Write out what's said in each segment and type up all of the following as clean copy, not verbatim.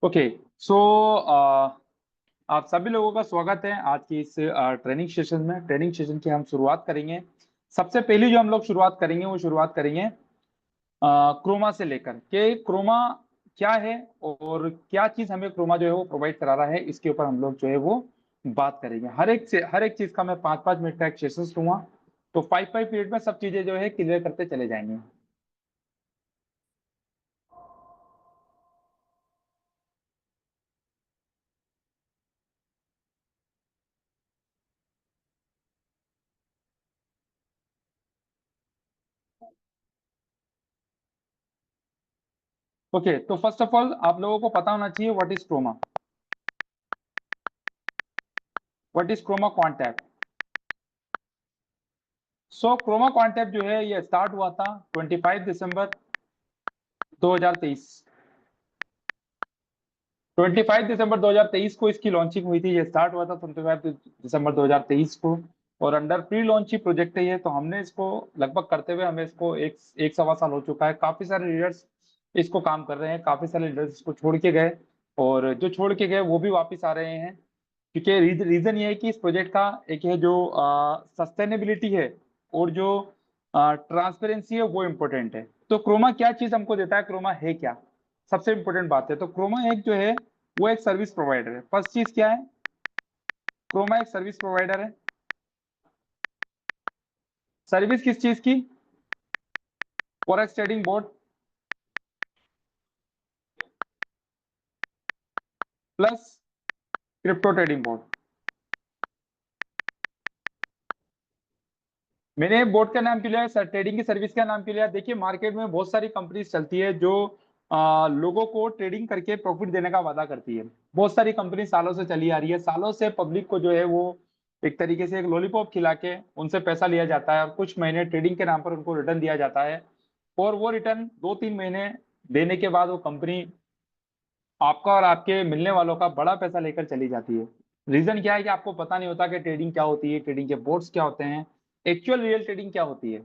Okay. सो आप सभी लोगों का स्वागत है आज की इस ट्रेनिंग सेशन में। ट्रेनिंग सेशन की हम शुरुआत करेंगे। सबसे पहली जो हम लोग शुरुआत करेंगे वो शुरुआत करेंगे क्रोमा से लेकर के क्रोमा क्या है और क्या चीज हमें क्रोमा जो है वो प्रोवाइड करा रहा है, इसके ऊपर हम लोग जो है वो बात करेंगे। हर एक चीज का मैं 5-5 मिनट का एक सेशन दूंगा, तो 5-5 मिनट में सब चीजें जो है क्लियर करते चले जाएंगे। ओके, तो फर्स्ट ऑफ ऑल आप लोगों को पता होना चाहिए what is chroma. What is chroma क्वांटैप। सो क्रोमा कॉन्टेप जो है ये स्टार्ट हुआ था 25 दिसंबर 2023। 25 दिसंबर 2023 को इसकी लॉन्चिंग हुई थी। ये स्टार्ट हुआ था 25 दिसंबर 2023 को, और अंडर प्री लॉन्च ही प्रोजेक्ट है ये। तो हमने इसको लगभग करते हुए हमें इसको एक सवा साल हो चुका है। काफी सारे लीडर्स इसको काम कर रहे हैं, काफी सारे लीडर्स इसको छोड़ के गए, और जो छोड़ के गए वो भी वापस आ रहे हैं। क्योंकि रीजन ये है कि इस प्रोजेक्ट का एक है जो सस्टेनेबिलिटी है और जो ट्रांसपेरेंसी है वो इम्पोर्टेंट है। तो क्रोमा क्या चीज हमको देता है, क्रोमा है क्या, सबसे इंपॉर्टेंट बात है। तो क्रोमा एक जो है वो एक सर्विस प्रोवाइडर है। फर्स्ट चीज क्या है, क्रोमा एक सर्विस प्रोवाइडर है। सर्विस किस चीज की, forex trading board plus crypto trading board. मैंने बोर्ड का नाम क्यों लिया, सर ट्रेडिंग की सर्विस का नाम क्यों लिया? देखिए, मार्केट में बहुत सारी कंपनीज चलती है जो लोगों को ट्रेडिंग करके प्रॉफिट देने का वादा करती है। बहुत सारी कंपनी सालों से चली आ रही है, सालों से पब्लिक को जो है वो एक तरीके से एक लॉलीपॉप खिला के उनसे पैसा लिया जाता है, और कुछ महीने ट्रेडिंग के नाम पर उनको रिटर्न दिया जाता है। और वो रिटर्न 2-3 महीने देने के बाद वो कंपनी आपका और आपके मिलने वालों का बड़ा पैसा लेकर चली जाती है। रीजन क्या है कि आपको पता नहीं होता कि ट्रेडिंग क्या होती है, ट्रेडिंग के बोर्ड्स क्या होते हैं, एक्चुअल रियल ट्रेडिंग क्या होती है।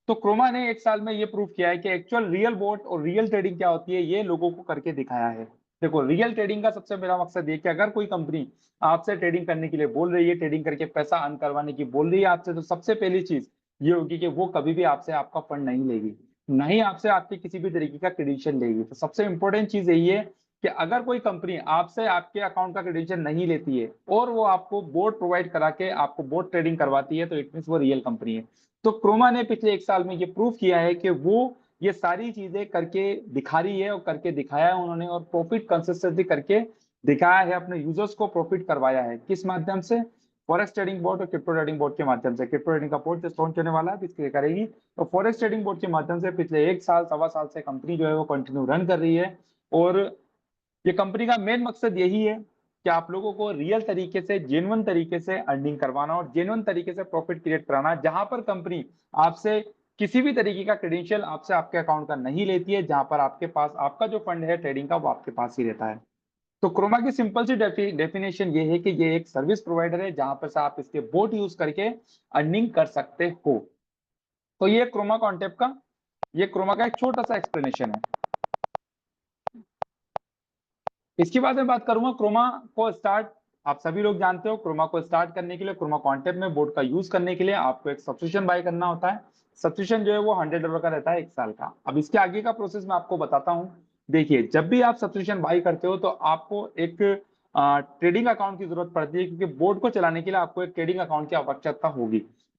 तो क्रोमा ने एक साल में ये प्रूव किया है कि एक्चुअल रियल बोट और रियल ट्रेडिंग क्या होती है, ये लोगों को करके दिखाया है। देखो, रियल ट्रेडिंग का सबसे मेरा मकसद ये कि अगर कोई कंपनी आपसे ट्रेडिंग करने के लिए बोल रही है, ट्रेडिंग करके पैसा अर्न करवाने की बोल रही है आपसे, तो सबसे पहली चीज ये होगी कि वो कभी भी आपसे आपका फंड नहीं लेगी, ना ही आपसे आपकी किसी भी तरीके का क्रेडेंशियल लेगी। तो सबसे इंपॉर्टेंट चीज यही है कि अगर कोई कंपनी आपसे आपके अकाउंट का क्रेडेंशियल नहीं लेती है और वो आपको बोर्ड प्रोवाइड करा के आपको बोर्ड ट्रेडिंग करवाती है, तो इट मीन वो रियल कंपनी है। तो क्रोमा ने पिछले एक साल में ये प्रूव किया है कि वो ये सारी चीजें करके दिखा रही है, और करके दिखाया है उन्होंने, और प्रॉफिट कंसिस्टेंटली करके दिखाया है, अपने यूजर्स को प्रॉफिट करवाया है। किस माध्यम से? फॉरेक्स ट्रेडिंग बोर्ड और क्रिप्टो ट्रेडिंग बोर्ड के माध्यम से। क्रिप्टो ट्रेडिंग का बोर्ड जस्ट लॉन्च होने वाला है, इसके करेगी। तो फॉरेक्स ट्रेडिंग बोर्ड के माध्यम से पिछले एक साल सवा साल से कंपनी जो है वो कंटिन्यू रन कर रही है। और ये कंपनी का मेन मकसद यही है कि आप लोगों को रियल तरीके से, जेन्युइन तरीके से अर्निंग करवाना और जेन्युइन तरीके से प्रॉफिट क्रिएट कराना, जहां पर कंपनी आपसे किसी भी तरीके का क्रेडेंशियल आपसे आपके अकाउंट का नहीं लेती है, जहां पर आपके पास आपका जो फंड है ट्रेडिंग का वो आपके पास ही रहता है। तो क्रोमा की सिंपल सी डेफिनेशन ये है कि ये एक सर्विस प्रोवाइडर है जहां पर से आप इसके बोट यूज करके अर्निंग कर सकते हो। तो ये क्रोमा कॉन्टेप्ट का, ये क्रोमा का एक छोटा सा एक्सप्लेनेशन है। इसके बाद मैं बात करूंगा क्रोमा को स्टार्ट। आप सभी लोग जानते हो, क्रोमा को स्टार्ट करने के लिए, क्रोमा कॉन्टेप्ट में बोर्ड का यूज करने के लिए आपको एक सब्सक्रिप्शन बाय करना होता है। सब्सक्रिप्शन जो है वो $100 का रहता है एक साल का। अब इसके आगे का प्रोसेस मैं आपको बताता हूँ। देखिए, जब भी आप सब्सक्रिप्शन बाय करते हो तो आपको एक ट्रेडिंग अकाउंट की जरूरत पड़ती है, क्योंकि बोर्ड को चलाने के लिए आपको एक ट्रेडिंग अकाउंट की आवश्यकता होगी।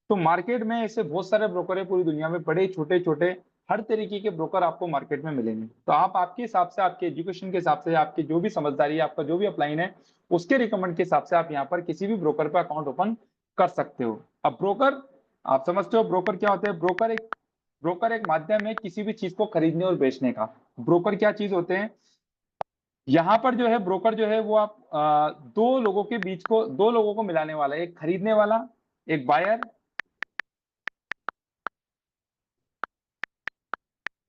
तो मार्केट में ऐसे बहुत सारे ब्रोकर है पूरी दुनिया में, बड़े छोटे छोटे हर तरीके के ब्रोकर आपको मार्केट में मिलेंगे। तो आप आपके हिसाब से, आपके एजुकेशन के हिसाब से, आपकी जो भी समझदारी है, आपका जो भी अपलाइन है, उसके रिकमेंड के हिसाब से आप यहाँ पर किसी भी ब्रोकर पर अकाउंट ओपन कर सकते हो। अब ब्रोकर, आप समझते हो ब्रोकर क्या होते हैं? ब्रोकर एक माध्यम है किसी भी चीज को खरीदने और बेचने का। ब्रोकर क्या चीज होते हैं? यहाँ पर जो है ब्रोकर जो है वो आप दो लोगों को मिलाने वाला है, एक खरीदने वाला, एक बायर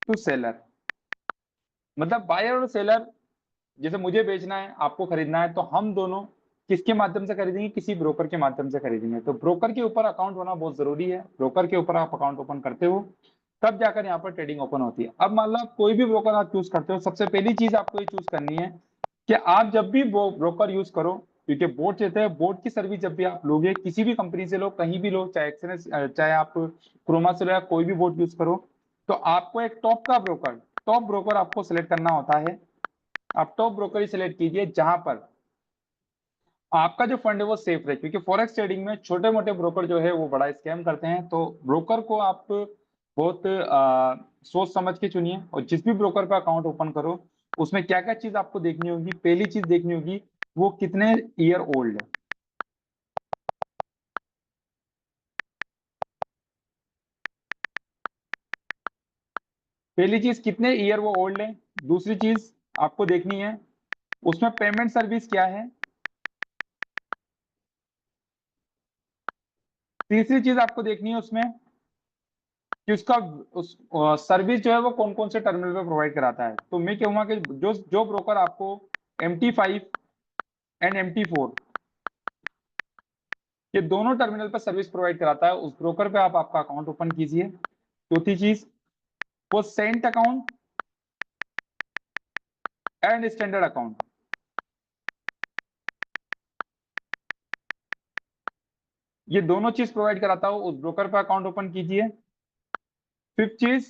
टू सेलर। मतलब बायर और सेलर, जैसे मुझे बेचना है, आपको खरीदना है, तो हम दोनों किसके माध्यम से खरीदेंगे? किसी ब्रोकर के माध्यम से खरीदेंगे। तो ब्रोकर के ऊपर अकाउंट होना बहुत जरूरी है। ब्रोकर के ऊपर आप अकाउंट ओपन करते हो, तब जाकर यहाँ पर ट्रेडिंग ओपन होती है। अब मान लो आप कोई भी ब्रोकर आप चूज करते हो, सबसे पहली चीज आपको ये चूज करनी है कि आप जब भी वो ब्रोकर यूज करो, क्योंकि बोट रहते हैं, बोट की सर्विस जब भी आप लोगे, किसी भी कंपनी से लो, कहीं भी लो, चाहे एक्सएनएस, चाहे आप क्रोमा से लो या कोई भी बोट यूज करो, तो आपको एक टॉप ब्रोकर आपको सिलेक्ट करना होता है। आप टॉप ब्रोकर ही सिलेक्ट कीजिए जहां पर आपका जो फंड है वो सेफ रहे, क्योंकि फॉरेक्स ट्रेडिंग में छोटे मोटे ब्रोकर जो है वो बड़ा स्कैम करते हैं। तो ब्रोकर को आप बहुत सोच समझ के चुनिए, और जिस भी ब्रोकर पे अकाउंट ओपन करो, उसमें क्या क्या चीज आपको देखनी होगी। पहली चीज देखनी होगी, वो कितने ईयर ओल्ड है। पहली चीज कितने ईयर वो ओल्ड है। दूसरी चीज आपको देखनी है, उसमें पेमेंट सर्विस क्या है। तीसरी चीज आपको देखनी है उसमें कि उसका उस सर्विस जो है वो कौन कौन से टर्मिनल पे प्रोवाइड कराता है। तो मैं कहूंगा कि जो जो ब्रोकर आपको MT5 एंड MT4 ये दोनों टर्मिनल पर सर्विस प्रोवाइड कराता है, उस ब्रोकर पे आप आपका अकाउंट ओपन कीजिए। चौथी चीज, वो Saint account and standard account, ये दोनों चीज प्रोवाइड कराता हो, उस ब्रोकर पे अकाउंट ओपन कीजिए। फिफ्थ चीज,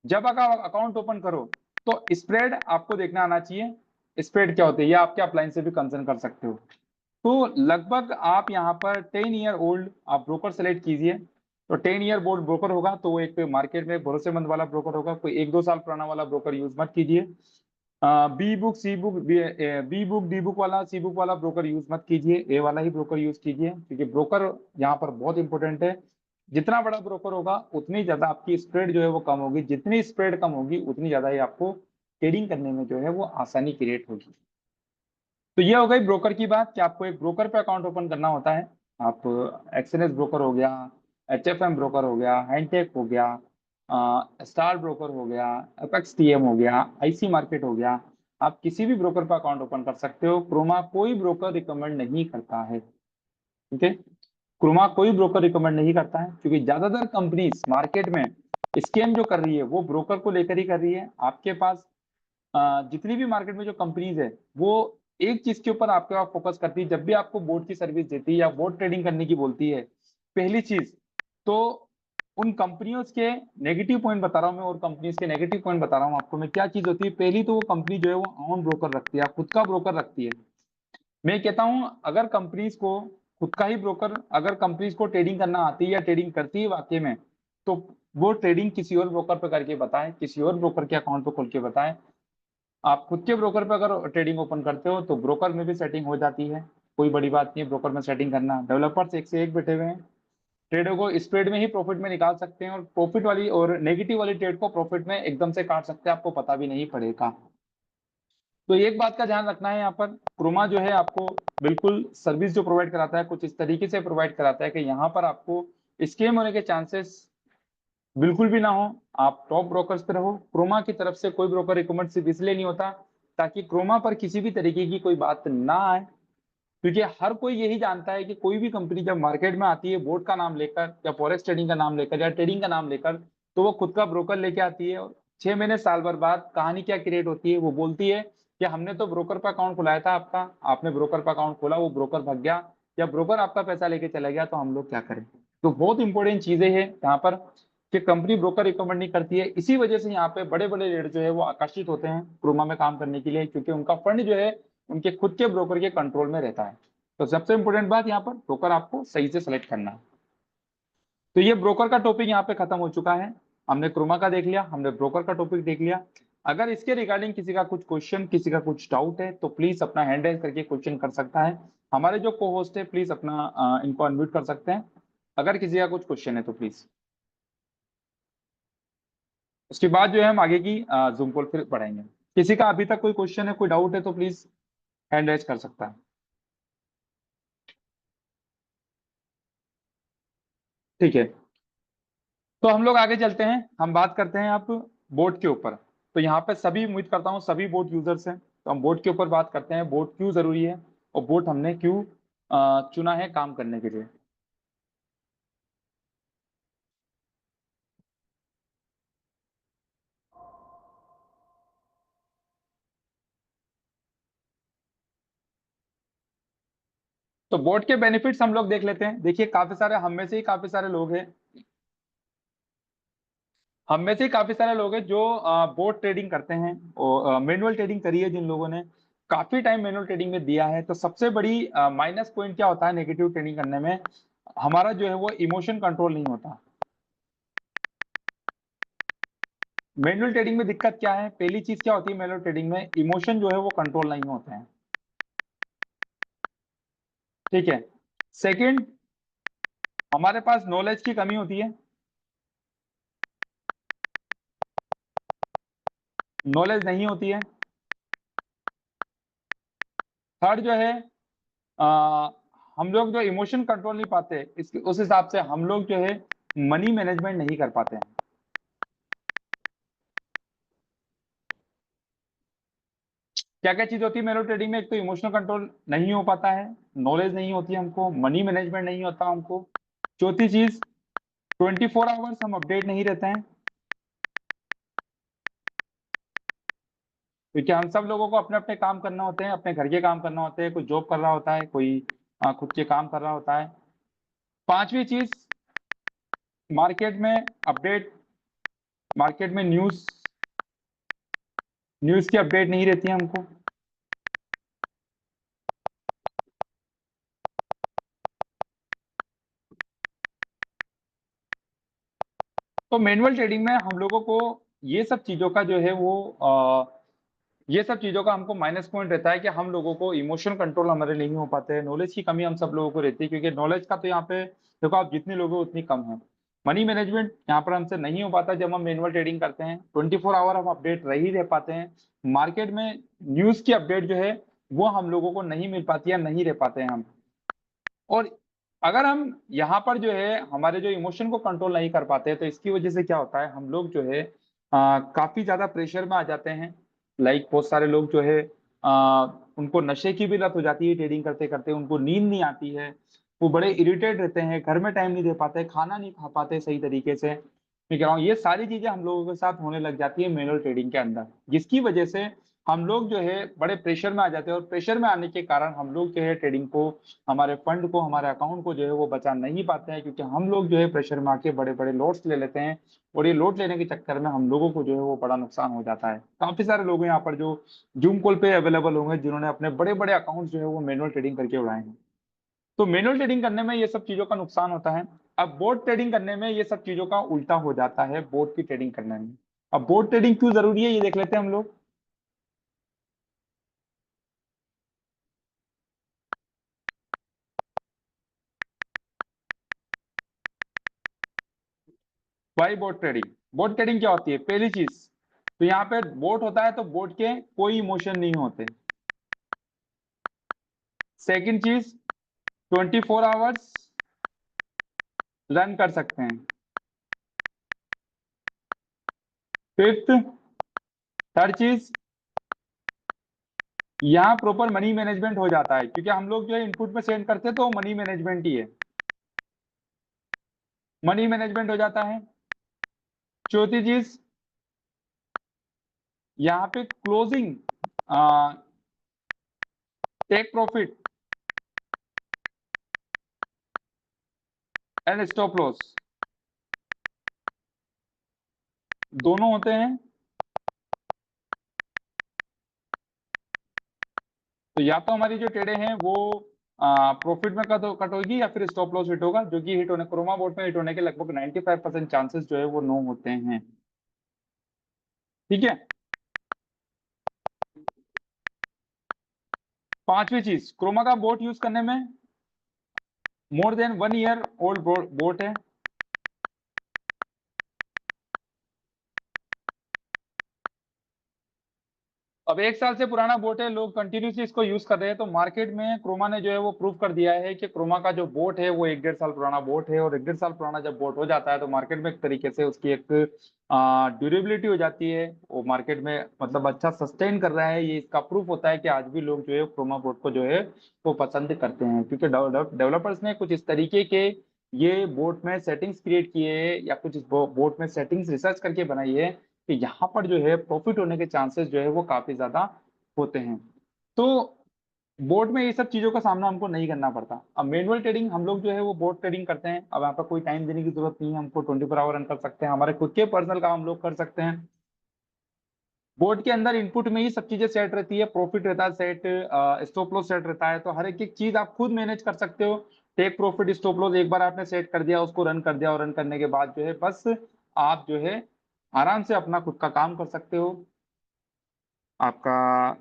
जब आप अकाउंट ओपन करो तो स्प्रेड आपको देखना आना चाहिए। स्प्रेड क्या होते हैं ये आपके अपलाइन से भी कंसर्न कर सकते हो। तो लगभग आप यहाँ पर 10 ईयर ओल्ड आप ब्रोकर सेलेक्ट कीजिए। तो 10 ईयर ओल्ड ब्रोकर होगा तो वो एक मार्केट में भरोसेमंद वाला ब्रोकर होगा, कोई 1-2 साल पुराना वाला ब्रोकर यूज मत कीजिए। B book C book B book D book वाला सी बुक वाला ब्रोकर यूज मत कीजिए, ए वाला ही ब्रोकर यूज कीजिए, क्योंकि ब्रोकर यहाँ पर बहुत इंपॉर्टेंट है। जितना बड़ा ब्रोकर होगा उतनी ज्यादा आपकी स्प्रेड जो है वो कम होगी, जितनी स्प्रेड कम होगी उतनी ज्यादा ही आपको ट्रेडिंग करने में जो है वो आसानी क्रिएट होगी। तो ये हो गई ब्रोकर की बात कि आपको एक ब्रोकर पे अकाउंट ओपन करना होता है। आप एक्सएनएस ब्रोकर हो गया, HFM ब्रोकर हो गया, हैंडटेक हो गया, स्टार ब्रोकर हो गया, एपेक्स TM हो गया, IC मार्केट हो गया, आप किसी भी ब्रोकर पे अकाउंट ओपन कर सकते हो। क्रोमा कोई ब्रोकर रिकमेंड नहीं करता है, ठीक है। क्रोमा कोई ब्रोकर रिकमेंड नहीं करता है, क्योंकि ज्यादातर कंपनीज मार्केट में स्कैम जो कर रही है वो ब्रोकर को लेकर ही कर रही है। आपके पास जितनी भी मार्केट में जो कंपनीज है वो एक चीज के ऊपर आपके पास फोकस करती है, जब भी आपको बोर्ड की सर्विस देती है या बोर्ड ट्रेडिंग करने की बोलती है, पहली चीज तो उन कंपनियों के नेगेटिव पॉइंट बता रहा हूं मैं, और कंपनीज के नेगेटिव पॉइंट बता रहा हूं आपको मैं। क्या चीज होती है, पहली तो वो कंपनी जो है वो ओन ब्रोकर रखती है, खुद का ब्रोकर रखती है। मैं कहता हूं अगर कंपनीज को खुद का ही ब्रोकर, अगर कंपनीज को ट्रेडिंग करना आती है या ट्रेडिंग करती है वाकई में, तो वो ट्रेडिंग किसी और ब्रोकर पे करके बताएं, किसी और ब्रोकर के अकाउंट पे खोल के बताएं। आप खुद के ब्रोकर पे अगर ट्रेडिंग ओपन करते हो तो ब्रोकर में भी सेटिंग हो जाती है, कोई बड़ी बात नहीं है ब्रोकर में सेटिंग करना। डेवलपर्स एक से एक बैठे हुए हैं, ट्रेडर को स्प्रेड में ही प्रॉफिट में निकाल सकते हैं, और प्रॉफिट वाली और नेगेटिव वाली ट्रेड को प्रॉफिट में एकदम से काट सकते हैं, आपको पता भी नहीं पड़ेगा। तो एक बात का ध्यान रखना है यहाँ पर, क्रोमा जो है आपको बिल्कुल सर्विस जो प्रोवाइड कराता है कुछ इस तरीके से प्रोवाइड कराता है कि यहाँ पर आपको स्कैम होने के चांसेस बिल्कुल भी ना हो। आप टॉप ब्रोकर्स पे रहो। क्रोमा की तरफ से कोई ब्रोकर रिकमेंड सिर्फ इसलिए नहीं होता ताकि क्रोमा पर किसी भी तरीके की कोई बात ना आए, क्योंकि हर कोई यही जानता है कि कोई भी कंपनी जब मार्केट में आती है बोर्ड का नाम लेकर या फॉरेक्स ट्रेडिंग का नाम लेकर या ट्रेडिंग का नाम लेकर, तो वो खुद का ब्रोकर लेके आती है, और 6 महीने साल भर बाद कहानी क्या क्रिएट होती है, वो बोलती है कि हमने तो ब्रोकर पर अकाउंट खुलाया था आपका, आपने ब्रोकर पर अकाउंट खोला, वो ब्रोकर भाग गया या ब्रोकर आपका पैसा लेके चला गया, तो हम लोग क्या करें। तो बहुत इंपॉर्टेंट चीजें हैं यहाँ पर कि कंपनी ब्रोकर रिकमेंड नहीं करती है। इसी वजह से यहाँ पे बड़े बड़े रेट जो है वो आकर्षित होते हैं क्रोमा में काम करने के लिए, क्योंकि उनका फंड जो है उनके खुद के ब्रोकर के कंट्रोल में रहता है। तो सबसे इंपॉर्टेंट बात यहाँ पर ब्रोकर आपको सही से सेलेक्ट करना है। तो ये ब्रोकर का टॉपिक यहाँ पे खत्म हो चुका है। हमने क्रोमा का देख लिया, हमने ब्रोकर का टॉपिक देख लिया। अगर इसके रिगार्डिंग किसी का कुछ क्वेश्चन, किसी का कुछ डाउट है, तो प्लीज अपना हैंड रेज करके क्वेश्चन कर सकता है। हमारे जो को होस्ट है प्लीज अपना इनको अनम्यूट कर सकते हैं, अगर किसी का कुछ क्वेश्चन है तो प्लीज। उसके बाद जो है हम आगे की जूम कॉल फिर पढ़ाएंगे। किसी का अभी तक कोई क्वेश्चन है, कोई डाउट है तो प्लीज हैंड रेज कर सकता है। ठीक है, तो हम लोग आगे चलते हैं, हम बात करते हैं आप बोट के ऊपर। तो यहाँ पे सभी, उम्मीद करता हूँ सभी बोट यूजर्स हैं, तो हम बोट के ऊपर बात करते हैं, बोट क्यों जरूरी है और बोट हमने क्यों चुना है काम करने के लिए। तो बोट के बेनिफिट्स हम लोग देख लेते हैं। देखिए काफी सारे, हम में से ही काफी सारे लोग हैं, हम में से काफी सारे लोग हैं जो बोट ट्रेडिंग करते हैं और मैनुअल ट्रेडिंग करी है जिन लोगों ने, काफी टाइम मैनुअल ट्रेडिंग में दिया है। तो सबसे बड़ी माइनस पॉइंट क्या होता है नेगेटिव ट्रेडिंग करने में, हमारा जो है वो इमोशन कंट्रोल नहीं होता। मैनुअल ट्रेडिंग में दिक्कत क्या है, पहली चीज क्या होती है मैनुअल ट्रेडिंग में, इमोशन जो है वो कंट्रोल नहीं होते हैं। ठीक है। सेकंड, हमारे पास नॉलेज की कमी होती है, नॉलेज नहीं होती है। थर्ड जो है, आ, हम लोग जो इमोशन कंट्रोल नहीं पाते, इसके उस हिसाब से हम लोग जो है मनी मैनेजमेंट नहीं कर पाते हैं। क्या क्या चीज होती है मैनुअल ट्रेडिंग में, एक तो इमोशनल कंट्रोल नहीं हो पाता है, नॉलेज नहीं होती हमको, मनी मैनेजमेंट नहीं होता हमको। चौथी चीज, 24 आवर्स हम अपडेट नहीं रहते हैं, क्योंकि हम सब लोगों को अपने अपने काम करना होते हैं, अपने घर के काम करना होते हैं, कोई जॉब कर रहा होता है, कोई खुद के काम कर रहा होता है। पांचवी चीज, मार्केट में अपडेट, मार्केट में न्यूज, न्यूज की अपडेट नहीं रहती है हमको। तो मैनुअल ट्रेडिंग में हम लोगों को ये सब चीजों का जो है वो ये सब चीजों का हमको माइनस पॉइंट रहता है कि हम लोगों को इमोशन कंट्रोल हमारे नहीं हो पाते हैं, नॉलेज की कमी हम सब लोगों को रहती है, क्योंकि नॉलेज का तो यहाँ पे देखो आप जितने लोग हो उतनी कम है। मनी मैनेजमेंट यहाँ पर हमसे नहीं हो पाता जब हम मैनुअल ट्रेडिंग करते हैं, 24 आवर हम अपडेट रह ही रह पाते हैं। मार्केट में न्यूज की अपडेट जो है वो हम लोगों को नहीं मिल पाती है, नहीं रह पाते हैं हम। और अगर हम यहाँ पर जो है हमारे जो इमोशन को कंट्रोल नहीं कर पाते तो इसकी वजह से क्या होता है, हम लोग जो है काफी ज्यादा प्रेशर में आ जाते हैं। लाइक बहुत सारे लोग जो है उनको नशे की भी लत हो जाती है ट्रेडिंग करते करते, उनको नींद नहीं आती है, वो बड़े इरिटेट रहते हैं, घर में टाइम नहीं दे पाते, खाना नहीं खा पाते सही तरीके से। मैं कह रहा हूँ ये सारी चीजें हम लोगों के साथ होने लग जाती है मैनुअल ट्रेडिंग के अंदर, जिसकी वजह से हम लोग जो है बड़े प्रेशर में आ जाते हैं, और प्रेशर में आने के कारण हम लोग जो है ट्रेडिंग को, हमारे फंड को, हमारे अकाउंट को जो है वो बचा नहीं पाते हैं, क्योंकि हम लोग जो है प्रेशर में आके बड़े बड़े लॉट्स ले लेते हैं। और ये लोट लेने के चक्कर में हम लोगों को जो है वो बड़ा नुकसान हो जाता है। काफी सारे लोग हैं यहाँ पर जो जूम कॉल पे अवेलेबल होंगे जिन्होंने अपने बड़े बड़े अकाउंट जो है वो मैनुअल ट्रेडिंग करके उड़ाए हैं। तो मैनुअल ट्रेडिंग करने में ये सब चीजों का नुकसान होता है। अब बोट ट्रेडिंग करने में ये सब चीजों का उल्टा हो जाता है बोट की ट्रेडिंग करने में। अब बोट ट्रेडिंग क्यों जरूरी है ये देख लेते हैं हम लोग। Why bot trading, bot trading क्या होती है, पहली चीज तो यहाँ पे बोट होता है तो बोट के कोई इमोशन नहीं होते। सेकंड चीज, 24 आवर्स रन कर सकते हैं। फिफ्थ, थर्ड चीज, यहाँ प्रॉपर मनी मैनेजमेंट हो जाता है, क्योंकि हम लोग जो है इनपुट में सेंड करते हैं तो मनी मैनेजमेंट ही है, मनी मैनेजमेंट हो जाता है। चौथी चीज, यहाँ पे closing, take profit and stop loss दोनों होते हैं। तो या तो हमारी जो ट्रेडें हैं वो प्रॉफिट में कट होगी, या फिर स्टॉप लॉस हिट होगा, जो कि हिट होने, क्रोमा बोर्ड में हिट होने के लगभग 95% चांसेस जो है वो नो होते हैं। ठीक है। पांचवी चीज, क्रोमा का बोट यूज करने में more than 1 year old boat है। अब 1 साल से पुराना बोट है, लोग कंटिन्यूसली इसको यूज कर रहे हैं, तो मार्केट में क्रोमा ने जो है वो प्रूव कर दिया है कि क्रोमा का जो बोट है वो 1 डेढ़ साल पुराना बोट है। और 1 डेढ़ साल पुराना जब बोट हो जाता है तो मार्केट में एक तरीके से उसकी एक ड्यूरेबिलिटी हो जाती है, वो मार्केट में मतलब अच्छा सस्टेन कर रहा है। ये इसका प्रूफ होता है कि आज भी लोग जो है क्रोमा बोट को जो है वो पसंद करते हैं, क्योंकि डेवलपर्स ने कुछ इस तरीके के ये बोट में सेटिंग्स क्रिएट किए हैं, या कुछ इस बोट में सेटिंग्स रिसर्च करके बनाई है कि यहाँ पर जो है प्रॉफिट होने के चांसेस जो है वो काफी ज्यादा होते हैं। तो बोट में ये सब चीजों का सामना हमको नहीं करना पड़ता। अब मैनुअल ट्रेडिंग हम लोग जो है वो बोट ट्रेडिंग करते हैं। अब यहाँ पर कोई टाइम देने की जरूरत नहीं है, हमको 24 आवर रन कर सकते हैं, हमारे खुद के पर्सनल काम हम लोग कर सकते हैं। बोर्ड के अंदर इनपुट में ही सब चीजें सेट रहती है, प्रॉफिट रहता है सेट, स्टॉप लॉस सेट रहता है, तो हर एक एक चीज आप खुद मैनेज कर सकते हो। टेक प्रॉफिट स्टॉप लॉस एक बार आपने सेट कर दिया, उसको रन कर दिया, और रन करने के बाद जो है बस आप जो है आराम से अपना खुद का काम कर सकते हो। आपका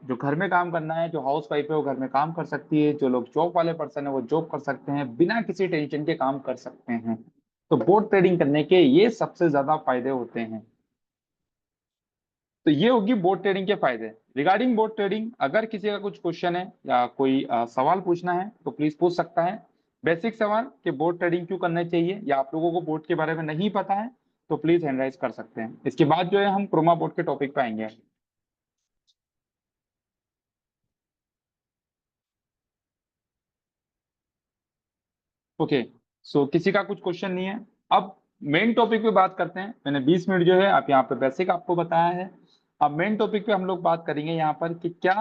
जो घर में काम करना है, जो हाउस वाइफ है वो घर में काम कर सकती है, जो लोग जॉब वाले पर्सन है वो जॉब कर सकते हैं, बिना किसी टेंशन के काम कर सकते हैं। तो बोट ट्रेडिंग करने के ये सबसे ज्यादा फायदे होते हैं। तो ये होगी बोट ट्रेडिंग के फायदे। रिगार्डिंग बोट ट्रेडिंग अगर किसी का कुछ क्वेश्चन है या कोई सवाल पूछना है तो प्लीज पूछ सकता है। बेसिक सवाल कि बोट ट्रेडिंग क्यों करना चाहिए, या आप लोगों को बोट के बारे में नहीं पता है तो प्लीज हैंड राइज कर सकते हैं। इसके बाद जो है हम क्रोमा बोट के टॉपिक पे आएंगे। ओके, सो किसी का कुछ क्वेश्चन नहीं है। अब मेन टॉपिक पे बात करते हैं। मैंने 20 मिनट जो है आप यहाँ पे बेसिक आपको बताया है। अब मेन टॉपिक पे हम लोग बात करेंगे यहाँ पर कि क्या,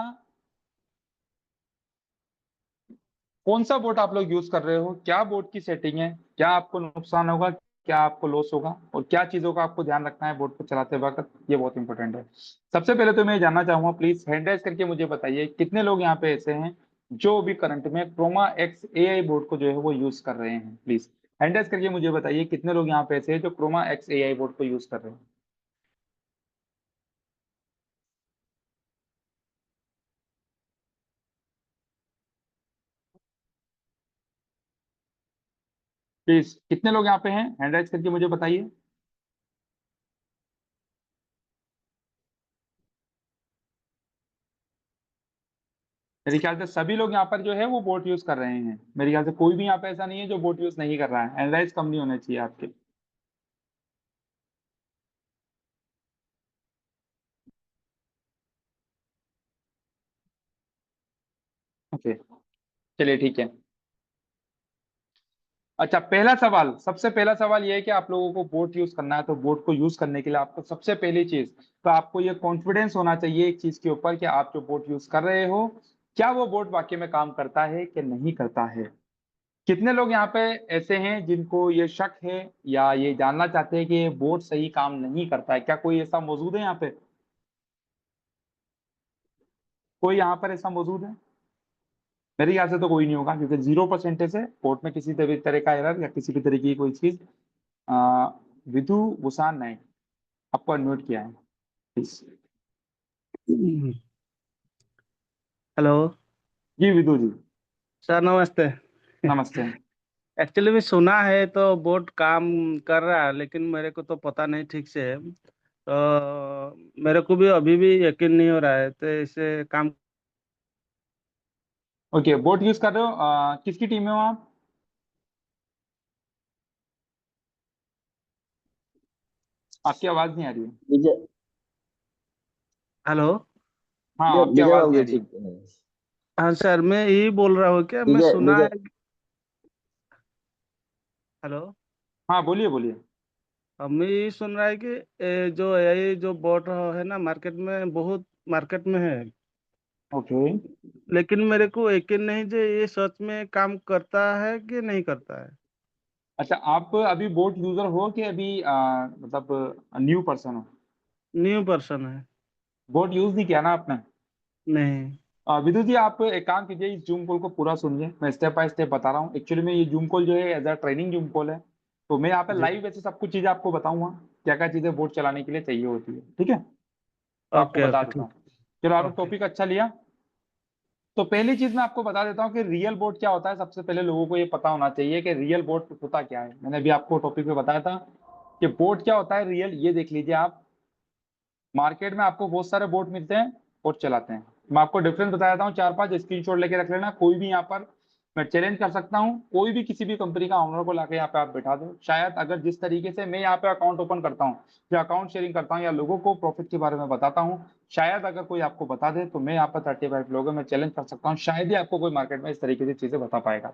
कौन सा बोट आप लोग यूज कर रहे हो, क्या बोट की सेटिंग है, क्या आपको नुकसान होगा, क्या आपको लॉस होगा, और क्या चीजों का आपको ध्यान रखना है बोट को चलाते वक्त, ये बहुत इंपॉर्टेंट है। सबसे पहले तो मैं ये जानना चाहूंगा, प्लीज हैंड राइज करके मुझे बताइए कितने लोग यहाँ पे ऐसे हैं जो भी करंट में क्रोमा एक्स एआई बोर्ड को जो है वो यूज कर रहे हैं। प्लीज हैंड राइज करके मुझे बताइए कितने लोग यहाँ पे ऐसे हैं जो क्रोमा एक्स एआई बोर्ड को यूज कर रहे हैं। प्लीज कितने लोग यहाँ पे हैं, हैंड राइज करके मुझे बताइए। मेरे ख्याल से सभी लोग यहाँ पर जो है वो बोट यूज कर रहे हैं। मेरे ख्याल से कोई भी यहाँ पे ऐसा नहीं है जो बोट यूज नहीं कर रहा है। एनालाइज कम नहीं होने चाहिए आपके। ओके, चलिए ठीक है। अच्छा, पहला सवाल, सबसे पहला सवाल ये है कि आप लोगों को बोट यूज करना है, तो बोट को यूज करने के लिए आपको सबसे पहली चीज, तो आपको ये कॉन्फिडेंस होना चाहिए एक चीज के ऊपर कि आप जो बोट यूज कर रहे हो क्या वो बोट वाकई में काम करता है कि नहीं करता है। कितने लोग यहाँ पे ऐसे हैं जिनको ये शक है या ये जानना चाहते हैं कि ये बोट सही काम नहीं करता है, क्या कोई ऐसा मौजूद है यहाँ पे? कोई यहाँ पर ऐसा मौजूद है? मेरे ख्याल से तो कोई नहीं होगा, क्योंकि 0% है कोर्ट में किसी तरह का एरर या किसी भी तरीके की कोई चीज। आ, विधु भूषान नायक, आपको अनम्यूट किया है please. Hello ji Vidhu ji, sir, नमस्ते। नमस्ते। एक्चुअली भी सुना है तो बोट काम कर रहा है, लेकिन मेरे को तो पता नहीं ठीक से। तो मेरे को भी अभी भी यकीन नहीं हो रहा है तो इसे काम। ओके, बोट यूज कर रहे हो, किसकी टीम में हो आप? आपकी आवाज नहीं आ रही है। विजय हेलो, हाँ विजय आपकी विजय आवाज बाबू नहीं आ के रही है। ठीक है। हाँ सर, मैं यही बोल रहा हूँ कि मैं विजय सुना विजय है। हेलो। हाँ बोलिए बोलिए। हम यही सुन रहा है कि जो यही जो बोट है ना, मार्केट में बहुत मार्केट में है। ओके, लेकिन मेरे को यकीन नहीं जो ये सच में काम करता है कि नहीं करता है। अच्छा आप अभी बोट यूजर हो कि अभी मतलब न्यू पर्सन हो? न्यू पर्सन है। बोट यूज नहीं किया ना आपने? नहीं। विदु जी आप एक काम कीजिए, इस जूम कॉल को पूरा सुनिए, मैं स्टेप बाय स्टेप बता रहा हूँ। एक्चुअली में ये जूम कॉल जो है as a training Zoom call है, तो मैं यहाँ पे जी। लाइव वैसे सब कुछ चीजें आपको बताऊंगा, क्या क्या चीजें बोट चलाने के लिए चाहिए होती है, ठीक है? तो आपको ओके बता ओके, देता ठीक। हूँ। चलो, आपने ओके। टॉपिक अच्छा लिया। तो पहली चीज मैं आपको बता देता हूँ कि रियल बोट क्या होता है। सबसे पहले लोगों को ये पता होना चाहिए कि रियल बोट होता क्या है। मैंने अभी आपको टॉपिक पे बताया था कि बोट क्या होता है रियल, ये देख लीजिए आप। मार्केट में आपको बहुत सारे बोट मिलते हैं, बोट चलाते हैं। मैं आपको डिफरेंस बता देता हूँ, चार पांच स्क्रीनशॉट लेके रख लेना। कोई भी यहाँ पर, मैं चैलेंज कर सकता हूँ, कोई भी किसी भी कंपनी का ऑनर को लाके यहाँ पे आप बैठा दो, शायद अगर जिस तरीके से मैं यहाँ पे अकाउंट ओपन करता हूँ या अकाउंट शेयरिंग करता हूँ या लोगों को प्रॉफिट के बारे में बताता हूँ, शायद अगर कोई आपको बता दे तो मैं यहाँ पर 35 लोगों में चैलेंज कर सकता हूँ, शायद ही आपको कोई मार्केट में इस तरीके से चीजें बता पाएगा।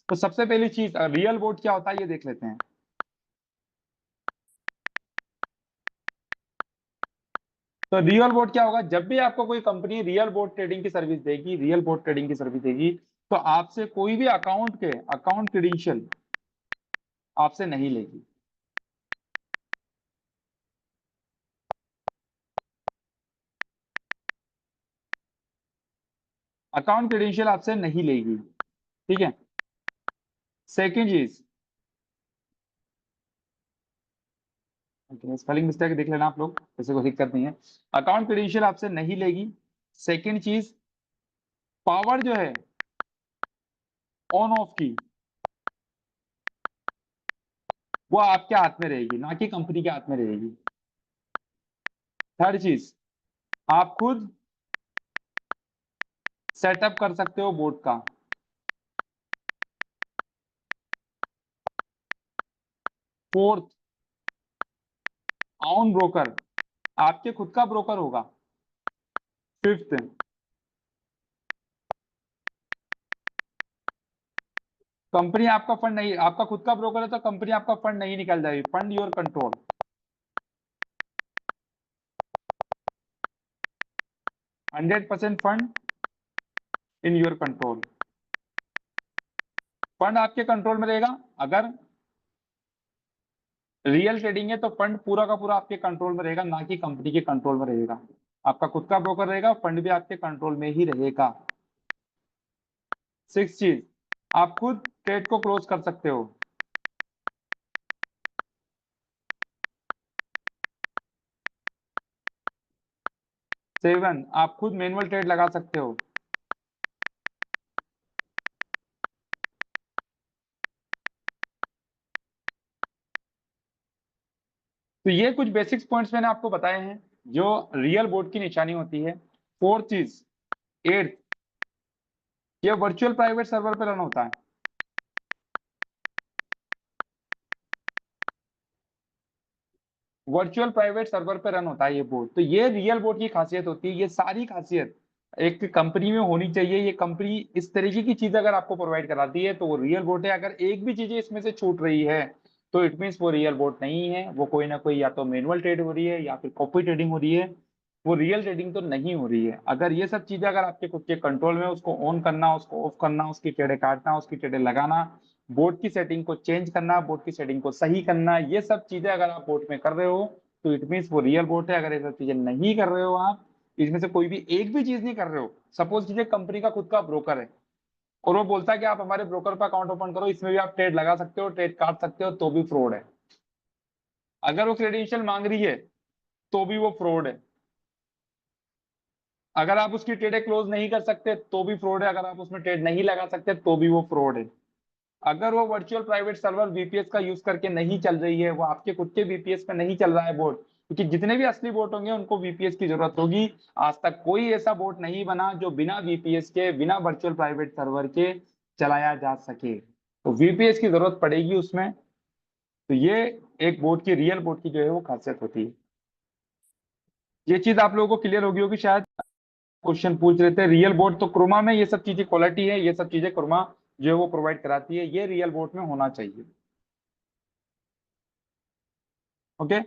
तो सबसे पहली चीज, रियल बोट क्या होता है ये देख लेते हैं। तो रियल बोट क्या होगा, जब भी आपको कोई कंपनी रियल बोट ट्रेडिंग की सर्विस देगी, रियल बोट ट्रेडिंग की सर्विस देगी, तो आपसे कोई भी अकाउंट क्रेडेंशियल आपसे नहीं लेगी। अकाउंट क्रेडेंशियल आपसे नहीं लेगी, ठीक है। सेकेंड चीज, स्पेलिंग मिस्टेक देख लेना आप लोग, ऐसे कोई दिक्कत नहीं है। अकाउंट क्रेडेंशियल आपसे नहीं लेगी। सेकेंड चीज, पावर जो है ऑन ऑफ की, वो आपके हाथ में रहेगी, ना कि कंपनी के हाथ में रहेगी। थर्ड चीज, आप खुद सेटअप कर सकते हो बोट का। फोर्थ, ऑन ब्रोकर, आपके खुद का ब्रोकर होगा। फिफ्थ, कंपनी आपका फंड नहीं, आपका खुद का ब्रोकर है तो कंपनी आपका फंड नहीं निकल जाएगी, fund your control, 100% fund in your control. Fund आपके कंट्रोल में रहेगा। अगर रियल ट्रेडिंग है तो फंड पूरा का पूरा आपके कंट्रोल में रहेगा, ना कि कंपनी के कंट्रोल में रहेगा। आपका खुद का ब्रोकर रहेगा, फंड भी आपके कंट्रोल में ही रहेगा। सिक्स चीज, आप खुद ट्रेड को क्लोज कर सकते हो। सेवन, आप खुद मैनुअल ट्रेड लगा सकते हो। तो ये कुछ बेसिक्स पॉइंट्स मैंने आपको बताए हैं जो रियल बोर्ड की निशानी होती है। फोर्थ चीज, एट्थ, ये वर्चुअल प्राइवेट सर्वर पे रन होता है। वर्चुअल प्राइवेट सर्वर पे रन होता है ये बोर्ड। तो ये रियल बोर्ड की खासियत होती है। ये सारी खासियत एक कंपनी में होनी चाहिए। ये कंपनी इस तरीके की चीज अगर आपको प्रोवाइड कराती है तो वो रियल बोर्ड है। अगर एक भी चीज इसमें से छूट रही है तो इट मीन्स वो रियल बोर्ड नहीं है। वो कोई ना कोई या तो मैनुअल ट्रेड हो रही है या फिर कॉपी ट्रेडिंग हो रही है, वो रियल ट्रेडिंग तो नहीं हो रही है। अगर ये सब चीजें अगर आपके खुद के कंट्रोल में, उसको ऑन करना, उसको ऑफ करना, उसकी टेड़े काटना, उसकी टेड़े लगाना, बोर्ड की सेटिंग को चेंज करना, बोर्ड की सेटिंग को सही करना, ये सब चीजें अगर आप बोर्ड में कर रहे हो तो इट मीन्स वो रियल बोट है। अगर ये सब चीजें नहीं कर रहे हो आप, इसमें से कोई भी एक भी चीज नहीं कर रहे हो, सपोज कीजिए कंपनी का खुद का ब्रोकर है और वो बोलता है कि आप हमारे ब्रोकर पर अकाउंट ओपन करो, इसमें भी आप ट्रेड लगा सकते हो, ट्रेड काट सकते हो, तो भी फ्रॉड है। अगर वो क्रेडेंशियल मांग रही है तो भी वो फ्रॉड है। अगर आप उसकी ट्रेड क्लोज नहीं कर सकते तो भी फ्रॉड है। अगर आप उसमें ट्रेड नहीं लगा सकते तो भी वो फ्रॉड है। अगर वो वर्चुअल प्राइवेट सर्वर वीपीएस का यूज करके नहीं चल रही है, वो आपके खुद के वीपीएस पे नहीं चल रहा है बोट, क्योंकि जितने भी असली बोट होंगे उनको वीपीएस की जरूरत होगी। आज तक कोई ऐसा बोट नहीं बना जो बिना वीपीएस के, बिना वर्चुअल प्राइवेट सर्वर के चलाया जा सके, तो वीपीएस की जरूरत पड़ेगी उसमें। तो ये एक बोट की, रियल बोट की जो है वो खासियत होती है। ये चीज आप लोगों को क्लियर होगी शायद। क्वेश्चन पूछ रहे थे रियल बोट, तो क्रोमा में ये सब चीजें क्वालिटी है, ये सब चीजें क्रोमा जो है वो प्रोवाइड कराती है, ये रियल बोट में होना चाहिए। ओके,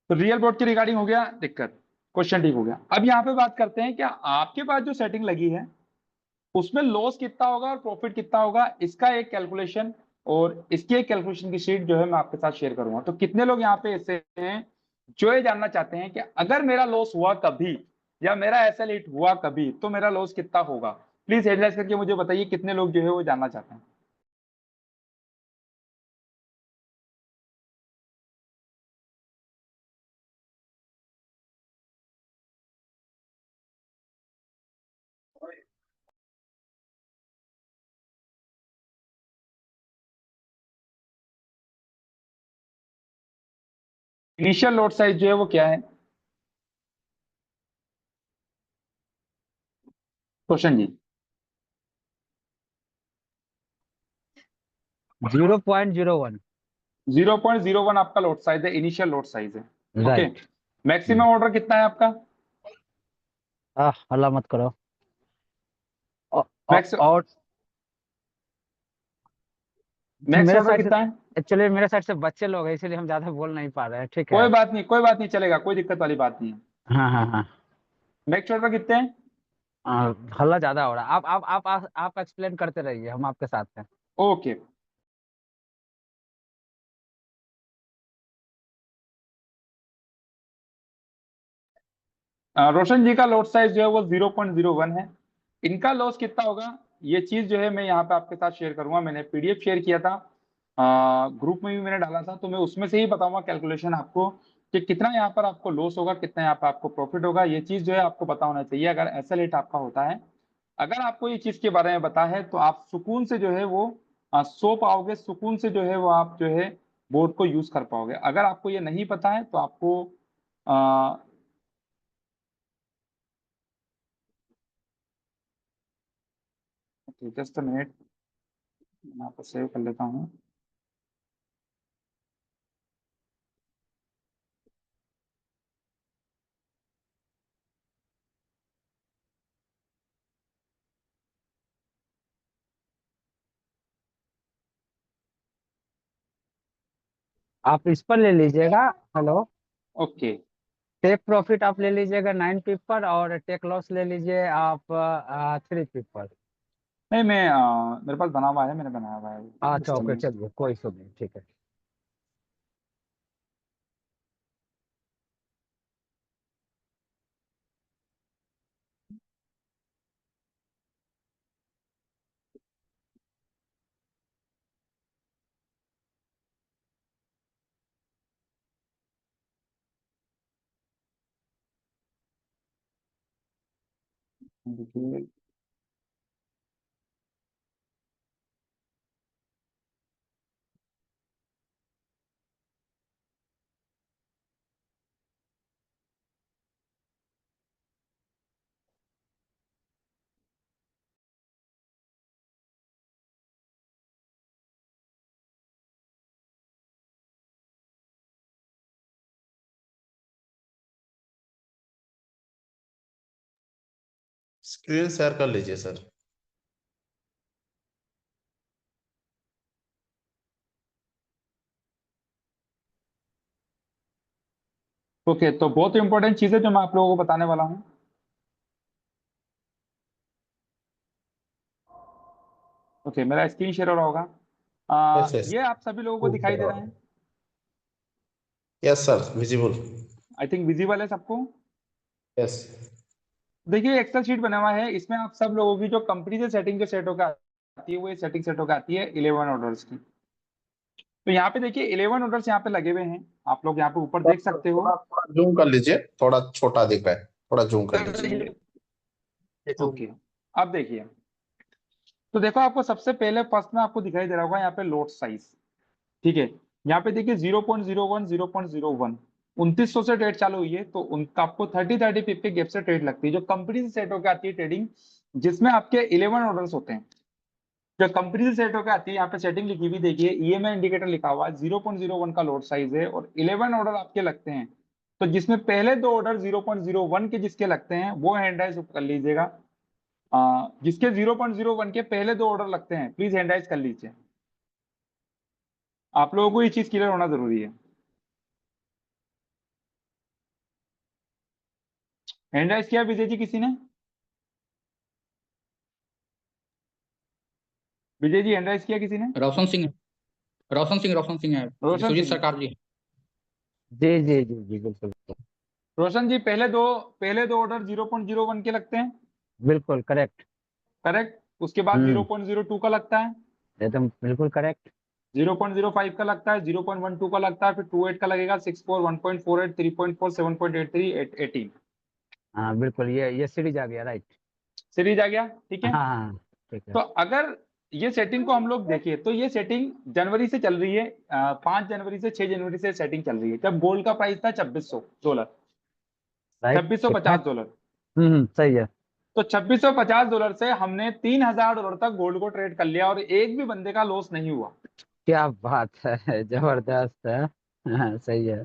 तो रियल बोर्ड की रिगार्डिंग हो गया दिक्कत, क्वेश्चन ठीक हो गया। अब यहाँ पे बात करते हैं, क्या आपके पास जो सेटिंग लगी है उसमें लॉस कितना होगा और प्रॉफिट कितना होगा, इसका एक कैलकुलेशन, और इसकी एक कैलकुलेशन की शीट जो है मैं आपके साथ शेयर करूंगा। तो कितने लोग यहाँ पे ऐसे हैं जो ये जानना चाहते हैं कि अगर मेरा लॉस हुआ कभी या मेरा एसएल हिट हुआ कभी तो मेरा लॉस कितना होगा। प्लीज हेडलाइंस करके मुझे बताइए कितने लोग जो है वो जानना चाहते हैं। इनिशियल लॉट साइज जो है वो क्या है, क्वेश्चन जी। 0.01। 0.01 आपका लॉट साइज है, इनिशियल लॉट साइज है। Okay, right. मैक्सिमम ऑर्डर कितना है आपका? हल्ला मत करो। औ- औ- मैक्स और मैक्स मेरे ऑर्डर साइड से कितना है? एक्चुअली मेरे साइड से बच्चे लोग हैं, इसलिए हम ज्यादा बोल नहीं पा रहे हैं। ठीक है। कोई बात नहीं, चलेगा, कोई दिक्कत वाली बात नहीं है। हाँ हाँ हाँ। नेक्स्ट फ्लोर पर कितने हैं? हल्ला ज्यादा हो रहा है। आप एक्सप्लेन करते रहिए, हम आपके साथ हैं। ओके। रोशन जी का लॉट साइज जो है वो 0.01 है। इनका लॉस कितना होगा, ये चीज जो है मैं यहाँ पे आपके साथ शेयर करूंगा। मैंने पीडीएफ शेयर किया था, ग्रुप में भी मैंने डाला था, तो मैं उसमें से ही बताऊंगा कैलकुलेशन आपको कि कितना यहाँ पर आपको लॉस होगा, कितना यहाँ पर आपको प्रॉफिट होगा। ये चीज जो है आपको पता होना चाहिए अगर ऐसा लेट आपका होता है। अगर आपको ये चीज के बारे में पता है तो आप सुकून से जो है वो सो पाओगे, सुकून से जो है वो आप जो है बोर्ड को यूज कर पाओगे। अगर आपको ये नहीं पता है तो आपको जस्ट मिनट, मैं यहाँ पर सेव कर लेता हूँ। आप इस पर ले लीजिएगा। हेलो। ओके। टेक प्रॉफिट आप ले लीजिएगा 9 पिप पर, और टेक लॉस ले लीजिए आप 3 पिप पर। नहीं, मैं मेरे पास बना हुआ है, मैंने बनाया हुआ है अच्छा सिस्टम ओके, में। चलिए कोई इशू नहीं, ठीक है। देखिए, स्क्रीन शेयर कर लीजिए सर। ओके, तो बहुत इंपॉर्टेंट चीज है जो मैं आप लोगों को बताने वाला हूँ। ओके, मेरा स्क्रीन शेयर हो रहा होगा। Yes yes. ये आप सभी लोगों को दिखाई दे रहा है? Yes sir, visible. I think visible है सबको। यस। देखिए, एक्सेल शीट बना हुआ है, इसमें आप सब लोगों की जो कंपनी से सेटिंग जो सेट होकर आती है वो ये सेटिंग सेट होकर आती है 11 ऑर्डर्स की। तो यहाँ पे देखिए 11 ऑर्डर्स यहाँ पे लगे हुए हैं, आप लोग यहाँ पे ऊपर देख सकते हो। थोड़ा थोड़ा जूम कर लीजिए, थोड़ा छोटा दिख रहा है, थोड़ा जूम कर लीजिए। ओके, अब देखिए, तो देखो आपको सबसे पहले फर्स्ट में आपको दिखाई दे रहा होगा यहाँ पे लोट साइज। ठीक है, यहाँ पे देखिए 0.01 0.01 2900 से ट्रेड चालू हुई है, तो उनका आपको 30 पिप के गैप से ट्रेड लगती है जो कंपनी से सेट होकर आती है ट्रेडिंग, जिसमें आपके 11 ऑर्डर्स होते हैं। जो कंपनी से सेट होकर आती है, यहाँ पे सेटिंग लिखी हुई देखिए, ईएमआई इंडिकेटर लिखा हुआ है, 0.01 का लोड साइज है और 11 ऑर्डर आपके लगते हैं। तो जिसमें पहले दो ऑर्डर 0.01 के जिसके लगते हैं वो हैंड राइज कर लीजिएगा। जिसके 0.01 के पहले दो ऑर्डर लगते हैं प्लीज हैंड राइज कर लीजिए। आप लोगों को ये चीज क्लियर होना जरूरी है। हैंड राइज किया विजय जी किसी ने? विजय जी हैंड राइज किया किसी ने? रोशन सिंह। रोशन सिंह है। रोशन सुजीत सिंह। सरकार जी। जी जी जी जी, बिल्कुल रोशन जी, पहले दो ऑर्डर 0.01 के लगते हैं, बिल्कुल करेक्ट। करेक्ट। उसके बाद 0.02 का लगता है, एकदम बिल्कुल करेक्ट। 0.05 का लगता है, 0.12 का लगता है, फिर 28 का लगेगा, 64, 1.48, 3.4, 7.83, 18। हाँ बिल्कुल, ये सीरीज आ गया, राइट। सीरीज आ गया, ठीक है। हाँ हाँ ठीक है। तो अगर ये सेटिंग को हम लोग देखें तो ये सेटिंग जनवरी से चल रही है, 5 जनवरी से 6 जनवरी से सेटिंग चल रही है, जब गोल्ड का प्राइस था $2600, राइट, ठीक ठाक। $2650। सही है। तो $2650 से हमने $3000 तक गोल्ड को ट्रेड कर लिया और एक भी बंदे का लॉस नहीं हुआ। क्या बात है, जबरदस्त है। हाँ, सही है।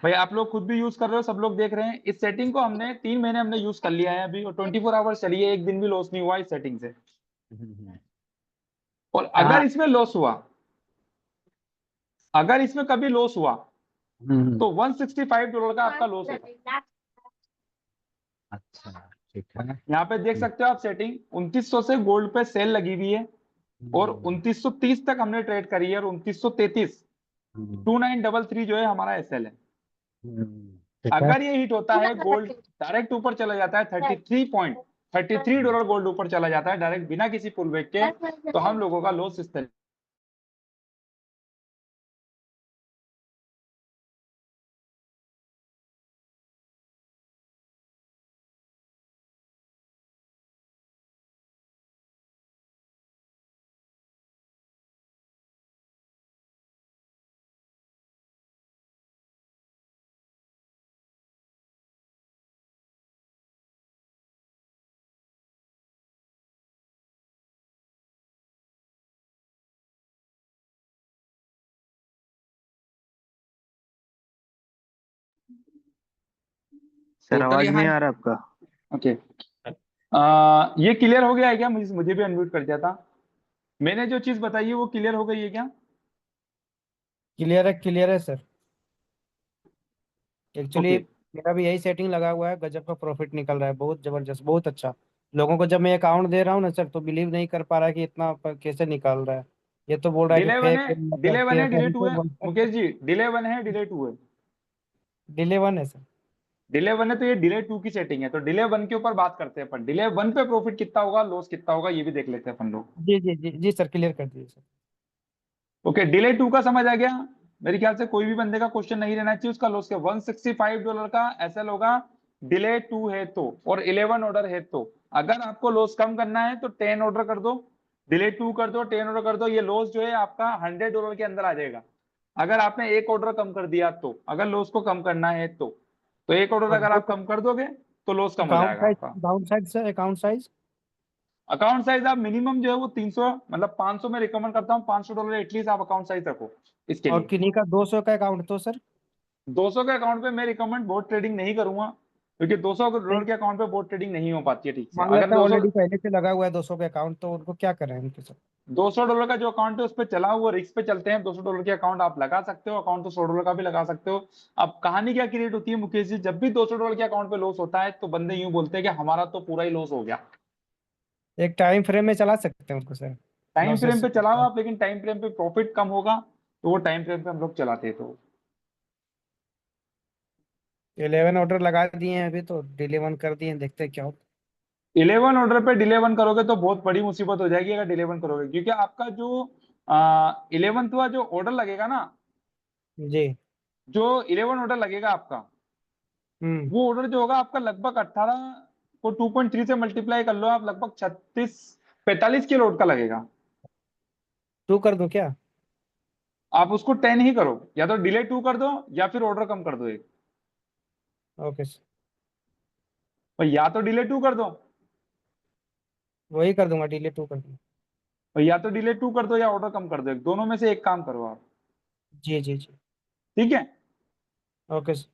भाई आप लोग खुद भी यूज कर रहे हो, सब लोग देख रहे हैं। इस सेटिंग को हमने 3 महीने हमने यूज कर लिया है अभी, और 24 आवर्स चली है, एक दिन भी लॉस नहीं हुआ इस सेटिंग से। और अगर हाँ इसमें लॉस हुआ अगर इसमें कभी लॉस हुआ हम्म। तो $165 का आपका लॉस होगा। अच्छा, ठीक है। यहाँ पे देख सकते हो आप सेटिंग 2900 से गोल्ड पे सेल लगी हुई है और 2930 तक हमने ट्रेड करी है और 2933 हम्म, 2933 जो है हमारा एसएल है। ठीक है। अगर ये हिट होता है गोल्ड डायरेक्ट ऊपर चला जाता है $33 गोल्ड ऊपर चला जाता है डायरेक्ट बिना किसी पुल बैक के, तो हम लोगों का लॉस इस तरह। सर टोटल आवाज यहाँ नहीं आ रहा आपका? ओके, ये क्लियर हो गया है क्या? मुझे भी अनम्यूट कर दिया था। मैंने जो चीज बताई है वो क्लियर हो गई है क्या? क्लियर है सर। एक्चुअली ओके, मेरा भी यही सेटिंग लगा हुआ है, गजब का प्रॉफिट निकल रहा है, बहुत जबरदस्त, बहुत अच्छा। लोगों को जब मैं अकाउंट दे रहा हूँ ना सर, तो बिलीव नहीं कर पा रहा है कि इतना कैसे निकाल रहा है। ये तो बोल रहा है कि डिले वन फेक, है, मतलब डिले वन है, डिले टू है कि मुकेश जी, डिले वन है, डिले टू है। डिले वन है सर। डिले वन है तो ये डिले टू की सेटिंग है, तो डिले वन के ऊपर बात करते हैं अपन। डिले वन पे प्रॉफिट कितना होगा, लॉस कितना होगा, ये भी देख लेते हैं अपन लोग। जी जी जी जी सर, क्लियर कर दीजिए सर। ओके, डिले टू का समझ आ गया। मेरे ख्याल से कोई भी बंदे का क्वेश्चन नहीं रहना चाहिए उसका लॉस के। $165 का एसएल होगा डिले टू है तो, और 11 ऑर्डर है तो। अगर आपको लॉस कम करना है तो 10 ऑर्डर कर दो, डिले टू कर दो, 10 ऑर्डर कर दो, ये लॉस जो है आपका $100 के अंदर आ जाएगा। अगर आपने एक ऑर्डर कम कर दिया तो, अगर लॉस को कम करना है तो एक ऑर्डर और अगर आप कम कर दोगे तो लॉस कम हो अकाउंट जाएगा साइज, आपका। Account size sir, account size. Account size आप मिनिमम जो है वो 300, मतलब 500 में रिकमेंड करता हूँ, $500 एटलीस्ट आप अकाउंट साइज रखो इसके और लिए। किन्हीं का 200 का अकाउंट तो सर? 200 के अकाउंट पे मैं रिकमेंड बोट ट्रेडिंग नहीं करूंगा, क्योंकि $200 नहीं, के अकाउंट पे बोट ट्रेडिंग नहीं हो पाती है ठीक से। मान अगर लेते हैं 200 ऑलरेडी पहले से लगा हुआ है 200 का अकाउंट, तो उनको क्या करें उनके सर? $200 का जो अकाउंट है उस पर चला हुआ रिस्क पे चलते हैं। $200 के अकाउंट आप लगा सकते हो, अकाउंट तो $100 का भी लगा सकते हो। अब कहानी क्या क्रिएट होती है मुकेश जी, जब भी $200 के अकाउंट पे लॉस होता है तो बंदे यूं बोलते हैं कि हमारा तो पूरा ही लॉस हो गया। एक टाइम फ्रेम में चला सकते हैं उनको सर, टाइम फ्रेम लॉसेस। पे चलाओ आप, लेकिन टाइम फ्रेम पे प्रॉफिट कम होगा, तो वो टाइम फ्रेम पे हम लोग चलाते हैं। तो 11 ऑर्डर लगा दिए हैं अभी, तो डिले वन कर दिए हैं, देखते हैं क्या होता 11 ऑर्डर पे डिले वन करोगे तो बहुत बड़ी मुसीबत हो जाएगी अगर डिले वन करोगे, क्योंकि आपका जो 11वां जो ऑर्डर लगेगा ना, है। जी। जो 11 ऑर्डर लगेगा आपका, हम्म। वो ऑर्डर जो होगा आपका लगभग 18 को 2.3 से मल्टीप्लाई कर लो आप, लगभग 36-45 के लोड का लगेगा। टू कर दूं क्या? आप उसको 10 ही करो, या तो डिले टू कर दो या फिर ऑर्डर कम कर दो एक, ओके सर, और या तो डिले टू कर दो, वही कर दूंगा, डिले टू कर दूंगा। और या तो डिले टू कर दो या ऑर्डर कम कर दो, एक दोनों में से एक काम करो आप। जी जी जी। ठीक है। Okay sir.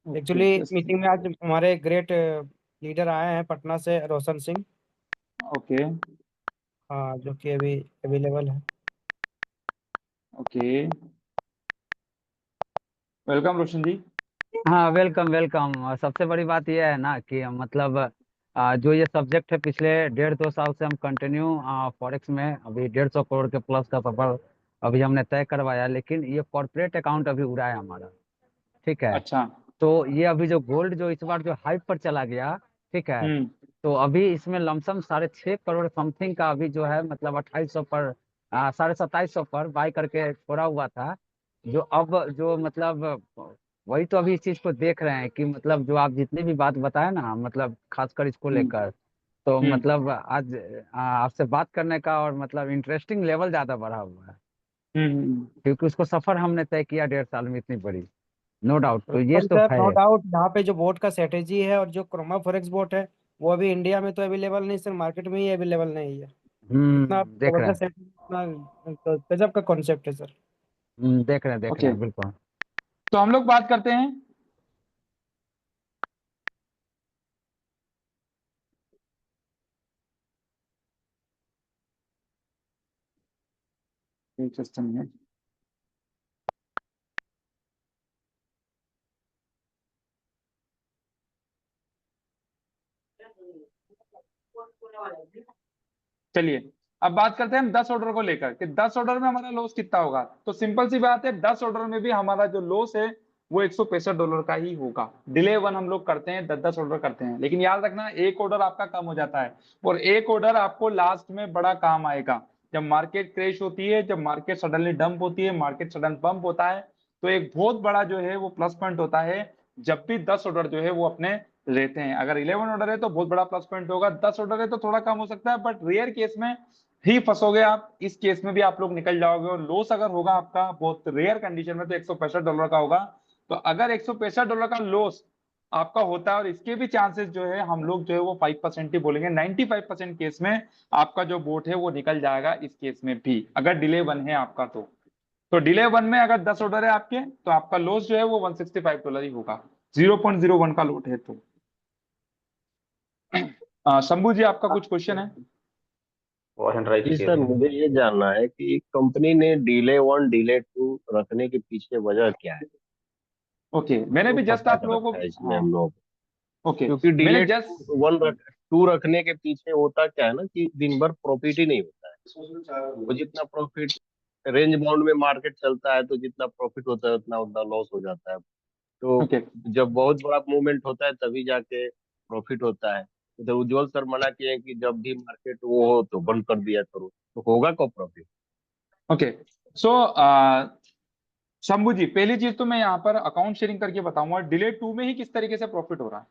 Okay, actually just meeting में आज हमारे ग्रेट लीडर आए हैं पटना से, रोशन सिंह। ओके। हाँ, जो कि अभी अवेलेबल है। ओके, वेलकम रोशन जी। हाँ, वेलकम वेलकम। सबसे बड़ी बात यह है ना कि मतलब जो ये सब्जेक्ट है, पिछले 1.5-2 साल से हम कंटिन्यू फॉरेक्स में अभी 150 करोड़ के प्लस का सफर अभी हमने तय करवाया, लेकिन ये कॉर्पोरेट अकाउंट अभी उड़ा है हमारा। ठीक है। अच्छा। तो ये अभी जो गोल्ड जो इस बार जो हाइप पर चला गया, ठीक है, हम्म। तो अभी इसमें लमसम 6.5 करोड़ समथिंग का अभी जो है, मतलब 2800 पर 2750 पर बाई करके छोड़ा हुआ था। जो अब जो मतलब वही तो अभी इस चीज को देख रहे हैं कि मतलब जो आप जितनी भी बात बताए ना, मतलब खासकर इसको हम्म। लेकर, तो हम्म। मतलब आज आपसे बात करने का और मतलब इंटरेस्टिंग लेवल ज्यादा बढ़ा हुआ है, हम्म। क्योंकि उसको सफर हमने तय किया 1.5 साल में इतनी बड़ी। नो डाउट, तो ये बिल्कुल तो सर, है। No doubt. यहाँ पे जो बोट का स्ट्रेटेजी है और जो क्रोमा फॉरेक्स बोट है, वो अभी इंडिया में तो अवेलेबल नहीं सर, मार्केट में ही अवेलेबल नहीं है। इतना देख रहे हैं। जबरदस्त strategy, इतना तो गजब का कॉन्सेप्ट है सर। देख रहे हैं, देख रहे ओके, हैं, बिल्कुल। तो हम लोग बात करते हैं। एक सिस्टम है। चलिए अब बात करते हैं हम 10 ऑर्डर को लेकर कि 10 ऑर्डर में हमारा लॉस कितना होगा। तो सिंपल सी बात है, 10 ऑर्डर में भी हमारा जो लॉस है वो $165 का ही होगा। डिले 1 हम लोग करते हैं, 10-10 ऑर्डर करते हैं, लेकिन याद रखना एक ऑर्डर आपका कम हो जाता है और एक ऑर्डर आपको लास्ट में बड़ा काम आएगा। जब मार्केट क्रैश होती है, जब मार्केट सडनली डंप होती है, मार्केट सडन पंप होता है, तो एक बहुत बड़ा जो है वो प्लस पॉइंट होता है जब भी 10 ऑर्डर जो है वो अपने लेते हैं। अगर 11 ऑर्डर है तो बहुत बड़ा प्लस पॉइंट होगा, 10 ऑर्डर है तो थोड़ा कम हो सकता है, बट रेयर केस में ही फंसोगे आप। इस केस में भी आप लोग निकल जाओगे और लॉस अगर होगा आपका बहुत रेयर कंडीशन में तो $165 का होगा। तो अगर $165 का लॉस आपका होता है और इसके भी चांसेस जो है हम लोग जो है वो 5% ही बोलेंगे, 95% केस में आपका जो बोट है वो निकल जाएगा इस केस में भी, अगर डिले 1 है आपका तो डिले 1 में अगर 10 ऑर्डर है आपके तो आपका लॉस जो है वो $165 ही होगा, 0.01 का लॉट है। तो शंभू जी आपका कुछ क्वेश्चन है? जी सर, मुझे ये जानना है कि कंपनी ने डिले 1 डिले 2 रखने के पीछे वजह क्या है? ओके, मैंने तो भी जस्ट फंसा आप कर लोगों रखा को, है इसमें हाँ हम लोग, ओके क्योंकि मैंने डिले जस्ट 2 रखने के पीछे होता क्या है ना कि दिन भर प्रॉफिट ही नहीं होता है। वो जितना प्रॉफिट रेंज बाउंड में मार्केट चलता है तो जितना प्रॉफिट होता है उतना उतना लॉस हो जाता है। तो ओके जब बहुत बड़ा मूवमेंट होता है तभी जाके प्रॉफिट होता है। तो उज्जवल सर मना किए हैं कि जब भी मार्केट वो हो तो बंद कर दिया करो, तो होगा कब प्रॉफिट? ओके सो शंभू जी, पहली चीज तो मैं यहाँ पर अकाउंट शेयरिंग करके बताऊंगा डिले 2 में ही किस तरीके से प्रॉफिट हो रहा है।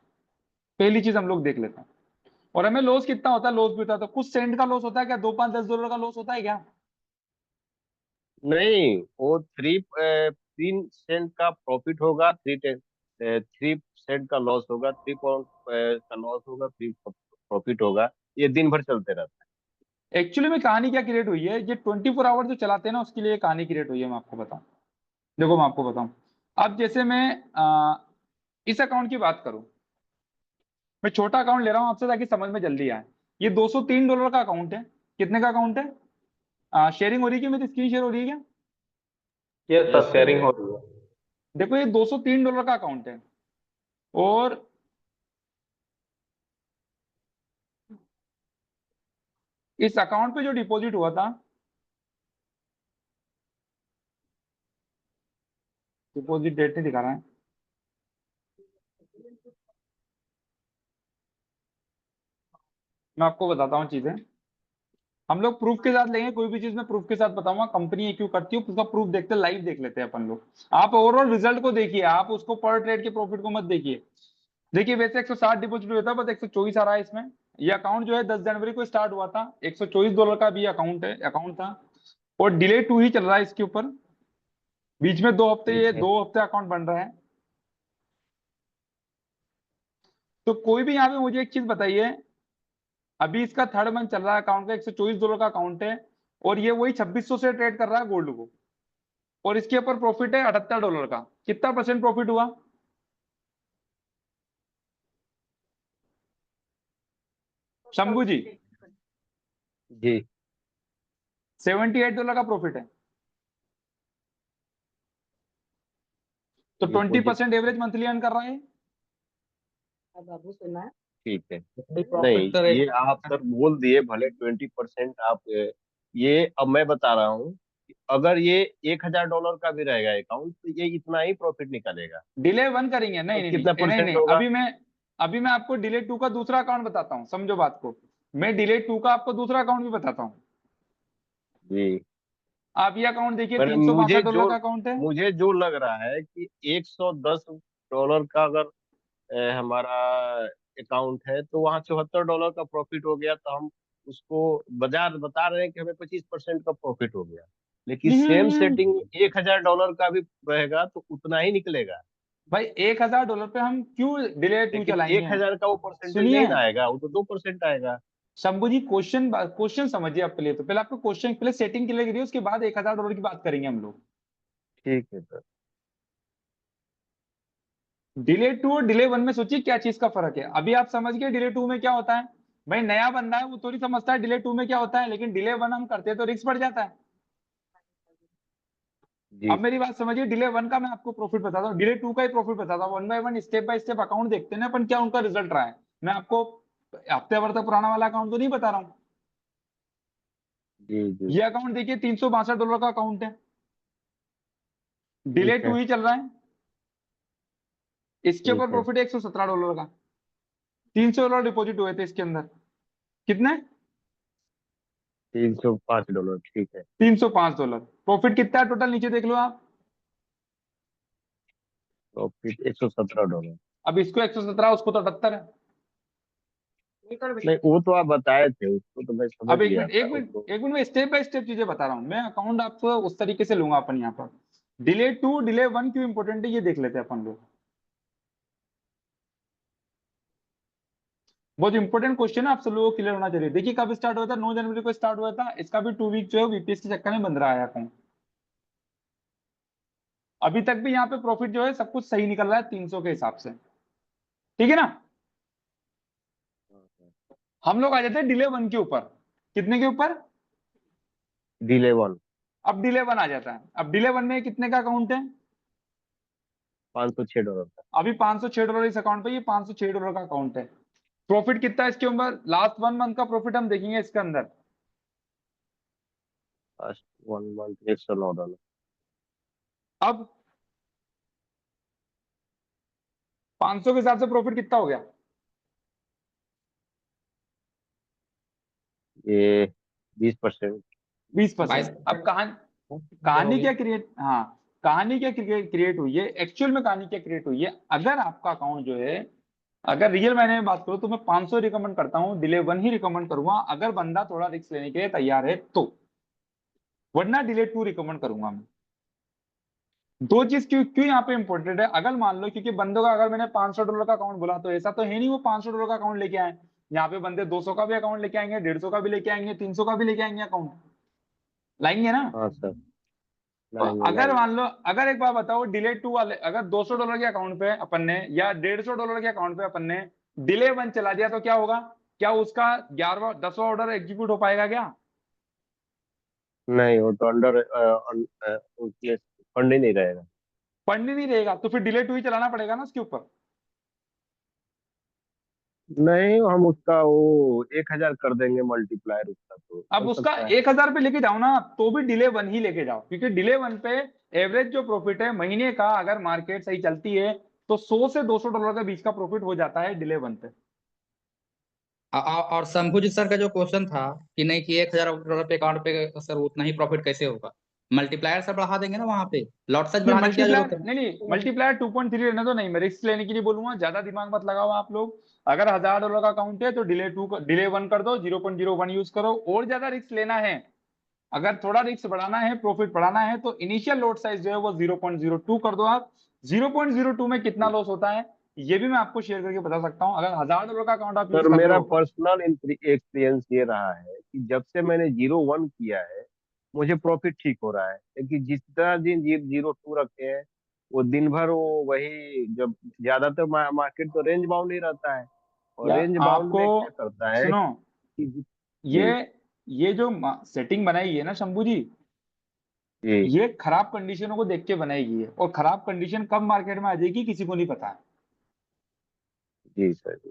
पहली चीज हम लोग देख लेते हैं और हमें लॉस कितना होता है, लॉस भी होता है तो कुछ सेंट का लॉस होता है क्या, 2 5 10 डॉलर का लॉस होता है क्या? नहीं, वो 3 सेंट का प्रॉफिट होगा, 3 सेंट का लॉस होगा, 3 पाउंड का लॉस होगा, 3 प्रॉफिट होगा। ये दिन भर चलते रहता एक्चुअली में कहानी क्या क्रिएट हुई है, ये 24 आवर जो चलाते हैं ना उसके लिए कहानी क्रिएट हुई है। मैं आपको बताऊं, देखो मैं आपको बताऊं, अब जैसे मैं इस अकाउंट की बात करूं, मैं छोटा अकाउंट ले रहा हूं आपसे ताकि समझ में जल्दी आए। ये $203 का अकाउंट है। कितने का अकाउंट है? शेयरिंग हो रही है क्या, मेरी स्क्रीन शेयर हो रही है क्या? है। ये सब शेयरिंग हो रही है। देखो ये $203 का अकाउंट है और इस अकाउंट पे जो डिपॉजिट हुआ था, डिपॉजिट डेट नहीं दिखा रहा है, मैं आपको बताता हूँ चीजें। हम लोग प्रूफ के साथ लेंगे, कोई भी चीज में प्रूफ के साथ बताऊंगा कंपनी ये क्यों करती है, उसका प्रूफ देखते लाइव देख लेते हैं अपन लोग। आप ओवरऑल रिजल्ट को देखिए, आप उसको पर ट्रेड के प्रॉफिट को मत देखिए। देखिए वैसे 160 डिपॉजिट हुआ था, बस 124 आ रहा है इसमें। ये अकाउंट जो है 10 जनवरी को स्टार्ट हुआ था, $124 का भी अकाउंट था और डिले 2 ही चल रहा है इसके ऊपर। बीच में 2 हफ्ते, ये ठीक है। 2 हफ्ते अकाउंट बन रहा है। तो कोई भी यहाँ पे मुझे एक चीज बताइए, अभी इसका 3rd मंथ चल रहा है अकाउंट का, $124 का अकाउंट है और ये वही 2600 से ट्रेड कर रहा है गोल्ड को और इसके ऊपर प्रॉफिट है $78 का। कितना परसेंट प्रॉफिट हुआ शंभू जी? जी। $78 का प्रॉफिट है। तो 20% एवरेज मंथली अर्न कर रहा है। ठीक है। प्रॉफिट तो नहीं, ये आप सर बोल दिए भले 20% आप ये अब मैं बता रहा हूँ कि अगर ये $1,000 का भी रहेगा अकाउंट तो ये इतना ही प्रॉफिट निकलेगा। डिले 1 करेंगे, तो नहीं नहीं कितना नहीं नहीं परसेंट नहीं, होगा? अभी मैं आपको डिले 2 का दूसरा अकाउंट बताता हूँ, समझो बात को। मैं डिले 2 का आपको दूसरा अकाउंट भी बताता हूँ। जी। आप ये अकाउंट देखिए, पर $362 का अकाउंट है। मुझे जो लग रहा है कि $110 का अगर हमारा अकाउंट है तो वहाँ $74 का प्रॉफिट हो गया, तो हम उसको बाजार बता रहे हैं कि हमें 25% का प्रॉफिट हो गया। लेकिन सेम हम्म। सेटिंग $1,000 का भी रहेगा तो उतना ही निकलेगा। भाई $1,000 पे हम क्यों डिले 2 लेकिन चलाएंगे? 1,000 का वो परसेंटेज सुनिए नहीं ना आएगा, वो तो 2% आएगा। शंभू जी, क्वेश्चन क्वेश्चन समझिए आप पहले, तो पहले आपको क्वेश्चन पहले सेटिंग क्लियर करिए, उसके बाद $1,000 की बात करेंगे हम लोग। ठीक है सर। डिले 2 और डिले 1 में सोचिए क्या चीज का फर्क है। अभी आप समझ गए डिले 2 में क्या होता है। भाई नया बंदा है वो थोड़ी समझता है डिले 2 में क्या होता है, लेकिन डिले 1 हम करते हैं तो रिस्क बढ़ जाता है। जी अब मेरी सर। बात समझिए, डिले 1 का मैं आपको प्रॉफिट बताता हूँ, डिले 2 का ही प्रॉफिट बताता हूँ। 1 by 1 step by step account देखते हैं ना अपन, क्या उनका रिजल्ट रहा है। मैं आपको हफ्ते भर तक पुराना वाला अकाउंट तो नहीं बता रहा हूँ। जी जी ये अकाउंट देखिए $362 का अकाउंट है, डिले ठीक टू है। ही चल रहा है, इसके ऊपर ठीक है। प्रॉफिट है $117 का। $300 डिपॉजिट हुए थे इसके अंदर, कितने? $305, ठीक है। $305। प्रॉफिट कितना है टोटल, नीचे देख लो आप। प्रॉफिट $117। अब इसको 117, उसको तो 78 है। नहीं, वो तो आप बताए थे, उसको तो मैं समझ अब एक गया मिनट था एक मिनट उसको। एक मिनट, मैं स्टेप बाय स्टेप चीजें बता रहा हूँ, मैं अकाउंट आपको उस तरीके से लूंगा अपन यहाँ पर। डिले टू डिले वन क्यों इंपॉर्टेंट है ये देख लेते हैं अपन लोग। बहुत इंपॉर्टेंट क्वेश्चन है, आप सब लोगों को क्लियर होना चाहिए। देखिए कब स्टार्ट हुआ था, 9 जनवरी को स्टार्ट हुआ था, इसका भी 2 वीक जो है वीपीएस के चक्कर में बंद रहा है अकाउंट। अभी तक भी यहाँ पे प्रॉफिट जो है सब कुछ सही निकल रहा है 300 के हिसाब से, ठीक है ना। हम लोग आ जाते हैं डिले वन के ऊपर, कितने के ऊपर? डिले 1। अब डिले वन आ जाता है। अब डिले वन में कितने का अकाउंट है? $506 का। अभी $506 इस अकाउंट पे, ये $506 का अकाउंट है। प्रॉफिट कितना है इसके ऊपर? लास्ट 1 मंथ का प्रॉफिट हम देखेंगे इसके अंदर। First 1 month $109। अब 500 के हिसाब से प्रॉफिट कितना हो गया? ये 20%। 20%। अब कहानी होगी। क्या क्रिएट, हाँ, कहानी क्या क्रिएट हुई है, एक्चुअल में कहानी क्या क्रिएट हुई है। अगर आपका अकाउंट जो है, अगर रियल मैंने में बात करूं तो मैं 500 रिकमेंड करता हूं, डिले वन ही रिकमेंड करूंगा अगर बंदा थोड़ा रिस्क लेने के लिए तैयार है तो, वरना डिले टू रिकमेंड करूंगा मैं। दो चीज क्यों क्यों यहाँ पे इंपॉर्टेंट है, अगर मान लो, क्योंकि बंदों का अगर मैंने $500 का अकाउंट बोला तो ऐसा तो है नहीं वो $500 का अकाउंट लेके आए। यहाँ पे बंदे 200 का भी अकाउंट लेके आएंगे, 150 का भी लेके आएंगे, 300 का भी लेके आएंगे अकाउंट, लाएंगे ना। हाँ सर। तो लाएंगे अगर लाएंगे। मान लो, अगर एक बार बताओ, डिले टू वाले अगर $200 के अकाउंट पे अपन ने या $150 के अकाउंट पे अपन ने डिले वन चला दिया तो क्या होगा? क्या उसका 11वां 10वां ऑर्डर एग्जीक्यूट हो पाएगा क्या? नहीं, वो तो अंडर उसके फंड ही नहीं रहेगा। फंड ही नहीं रहेगा, तो फिर डिले टू ही चलाना पड़ेगा ना उसके ऊपर। नहीं, हम उसका वो 1,000 कर देंगे मल्टीप्लायर उसका, तो अब चल उसका सकता है। 1000 पे लेके जाओ ना, तो भी डिले वन ही लेके जाओ, क्योंकि डिले वन पे एवरेज जो प्रॉफिट है महीने का, अगर मार्केट सही चलती है तो 100 से $200 के बीच का प्रॉफिट हो जाता है डिले वन पे। और शंभू जी सर का जो क्वेश्चन था कि नहीं कि $1,000 पे अकाउंट पे सर उतना ही प्रॉफिट कैसे होगा, मल्टीप्लायर सर बढ़ा देंगे ना वहां पे, लॉट साइज नहीं बढ़ाने की क्या मल्टीप्लायर जरूरत है। नहीं मल्टीप्लायर 2.3 रहने दो, नहीं मैं रिस्क लेने के लिए बोलूंगा, ज्यादा दिमाग मत लगाओ आप लोग। अगर $1000 का अकाउंट है तो डिले वन कर दो, 0.01 यूज करो। और ज्यादा रिस्क लेना है, अगर थोड़ा रिस्क बढ़ाना है, प्रॉफिट बढ़ाना है, तो इनिशियल लॉट साइज जो है वो 0.02 कर दो आप। 0.02 में कितना लॉस होता है ये भी मैं आपको शेयर करके बता सकता हूँ, अगर $1000 का अकाउंट आप यूज सर, कर रहे मेरा हो। पर्सनल एक्सपीरियंस ये रहा है कि जब से मैंने 0.1 किया है, मुझे प्रॉफिट ठीक हो रहा है, क्योंकि जितना दिन 0.2 रखे हैं, वो दिन भर वो वही, जब ज्यादातर मार्केट तो रेंज बाउंड ही रहता है, और या रेंज बाउंड आपको में क्या करता है सुनो, कि ये जी ये जो सेटिंग बनाई है ना शंभू जी, जी ये खराब कंडीशनों को देख के बनाई गई है, और खराब कंडीशन कब मार्केट में आ जाएगी किसी को नहीं पता है। जी सर जी।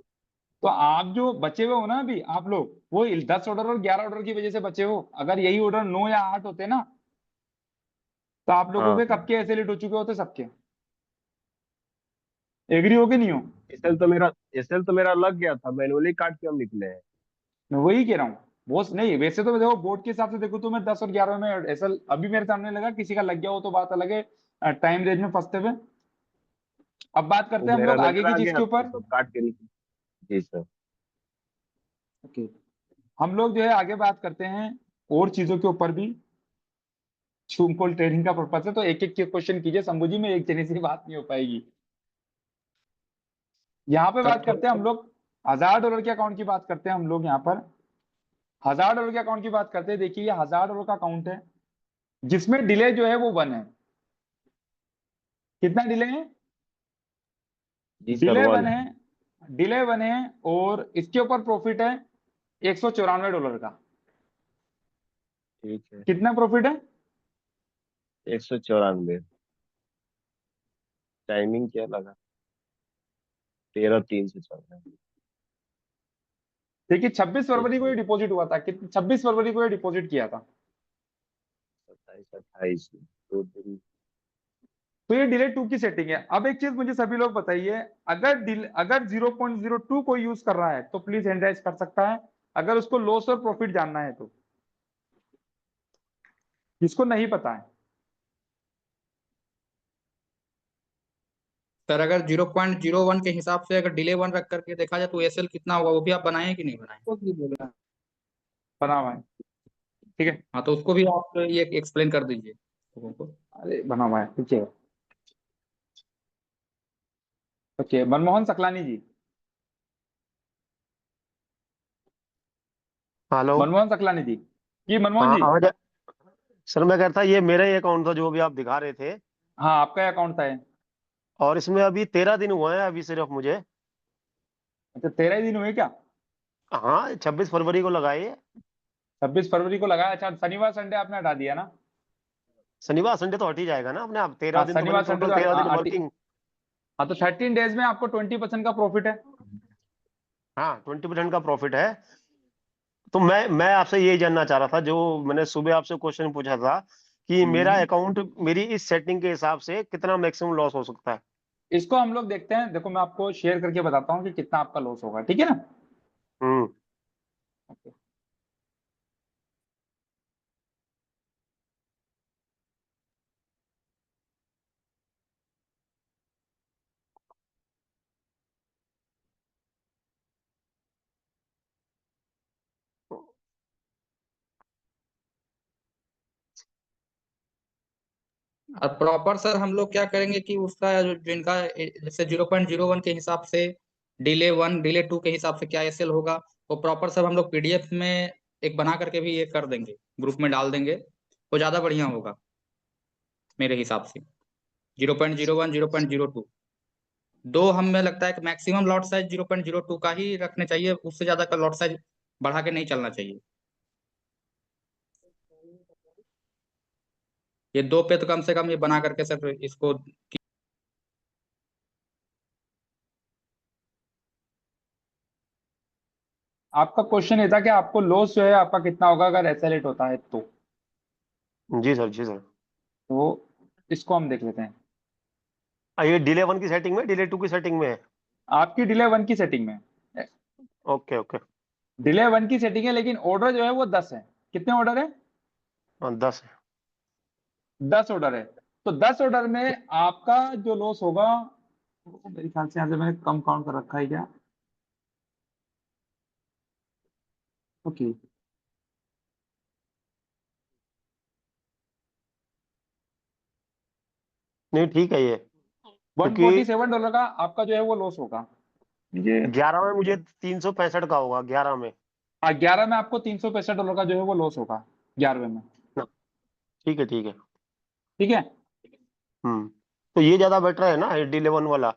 तो आप जो बचे हुए हो ना अभी आप लोग, वो 10 ऑर्डर और 11 ऑर्डर की वजह से बचे हो। अगर यही ऑर्डर 9 या 8 होते ना, तो आप लोगों हाँ के हाँ। कब के ऐसे लेट हो चुके होते सबके। एग्री हो कि नहीं हो? एसएल तो मेरा लग गया था, मैनुअली काट के हम निकले हैं। मैं वही कह रहा हूँ। वो नहीं, वैसे तो देखो बोर्ड के हिसाब से देखो तो मैं 10 और 11 में ऐसा अभी मेरे सामने लगा, किसी का लग गया हो तो बात अलग है, टाइम रेंज में फंसते हुए। अब बात वो करते हैं हम मेरा लोग आगे नजर की आ चीज गया के तो ऊपर। सब काट के निकले। जी सर। ओके, हम लोग जो है आगे बात करते हैं और चीजों के ऊपर भी। छूमकोल ट्रेडिंग का पर्पस है तो एक एक के क्वेश्चन कीजिए शंभू जी, में एक जने से बात नहीं हो पाएगी। यहाँ पे बात करते हैं हम लोग, $1000 के अकाउंट की बात करते हैं हम लोग यहाँ पर। $1000 के अकाउंट की बात करते हैं, देखिए ये $1000 का अकाउंट है जिसमें डिले जो है वो वन है। कितना डिले है? जी सर, डिले वन 1 है, डिले वन है, और इसके ऊपर प्रॉफिट है $194 का। ठीक है। कितना प्रॉफिट है? 194। टाइमिंग क्या लगा? 13:03 से चल रहा है। देखिए 26 फरवरी को ये डिपॉजिट हुआ था, कितने 26 फरवरी को ये डिपॉजिट किया था। 27 28 2 दिन। तो ये डिले 2 की सेटिंग है। अब एक चीज मुझे सभी लोग बताइए, अगर 0.02 कोई यूज कर रहा है तो प्लीज हैंड राइज कर सकता है, अगर उसको लॉस और प्रॉफिट जानना है तो। जिसको नहीं पता है। सर अगर 0.01 के हिसाब से अगर डिले 1 रख करके देखा जाए तो एसएल कितना होगा, वो भी आप बनाए कि नहीं बनाए? बना हुआ है, ठीक है। हाँ तो उसको भी आप ये एक्सप्लेन कर दीजिए लोगों को। अरे बना हुआ है, ठीक है। ओके, मनमोहन सकलानी जी। हेलो। मनमोहन सकलानी जी मनमोहन हाँ जी। आवाज सर मैं कहता ये मेरा ही अकाउंट था जो अभी आप दिखा रहे थे, हाँ आपका अकाउंट था ये। और इसमें अभी 13 दिन हुए हैं अभी सिर्फ मुझे। अच्छा 13 ही दिन हुए क्या? हाँ 26 फरवरी को लगाए। 26 फरवरी को लगाया, अच्छा शनिवार संडे आपने हटा दिया ना? शनिवार संडे तो हट ही जाएगा ना अपने आप, 13 हाँ दिन तो मैंने शनिवार संडे टोटल तो 13 दिन हाँ वर्किंग। हाँ, तो 13 डेज में आपको 20% का प्रॉफिट है। हाँ 20% का प्रॉफिट है। तो मैं आपसे यही जानना चाह रहा था, जो मैंने सुबह आपसे क्वेश्चन पूछा था कि मेरा अकाउंट मेरी इस सेटिंग के हिसाब से कितना मैक्सिमम लॉस हो सकता है। इसको हम लोग देखते हैं, देखो मैं आपको शेयर करके बताता हूँ कि कितना आपका लॉस होगा, ठीक है ना? हम्म। Okay. और प्रॉपर सर हम लोग क्या करेंगे कि उसका जो इनका जैसे 0.01 के हिसाब से डिले 1 डिले 2 के हिसाब से क्या एसएल होगा, वो प्रॉपर सर हम लोग पीडीएफ में एक बना करके भी ये कर देंगे, ग्रुप में डाल देंगे, वो ज्यादा बढ़िया होगा मेरे हिसाब से। 0.01 0.02 दो हमें लगता है कि मैक्सिमम लॉट साइज 0.02 का ही रखने चाहिए, उससे ज्यादा का लॉट साइज बढ़ा के नहीं चलना चाहिए। ये दो पे तो कम से कम ये बना करके सर इसको। आपका क्वेश्चन ये था कि आपको लॉस जो है आपका कितना होगा अगर एसएलएट होता है जी सर, जी सर। तो इसको हम देख लेते हैं। ये डिले 1 की सेटिंग में, डिले 2 की सेटिंग में है। आपकी डिले 1 की सेटिंग में। Okay okay. डिले 1 की सेटिंग है, लेकिन ऑर्डर जो है वो 10 है। कितने ऑर्डर है? हाँ 10 है। 10 ऑर्डर है। तो 10 ऑर्डर में आपका जो लॉस होगा, मेरे ख्याल से यहाँ से मैंने कम काउंट कर रखा है क्या? ओके। नहीं ठीक है ये, क्योंकि $147 का आपका जो है वो लॉस होगा। ये 11 में मुझे 365 का होगा, 11 में। हाँ 11 में आपको $365 का जो है वो लॉस होगा, 11वें में। ठीक है ठीक है। ठीक है। हम्म। तो ये ज्यादा बेटर है ना, डिले 1 वाला?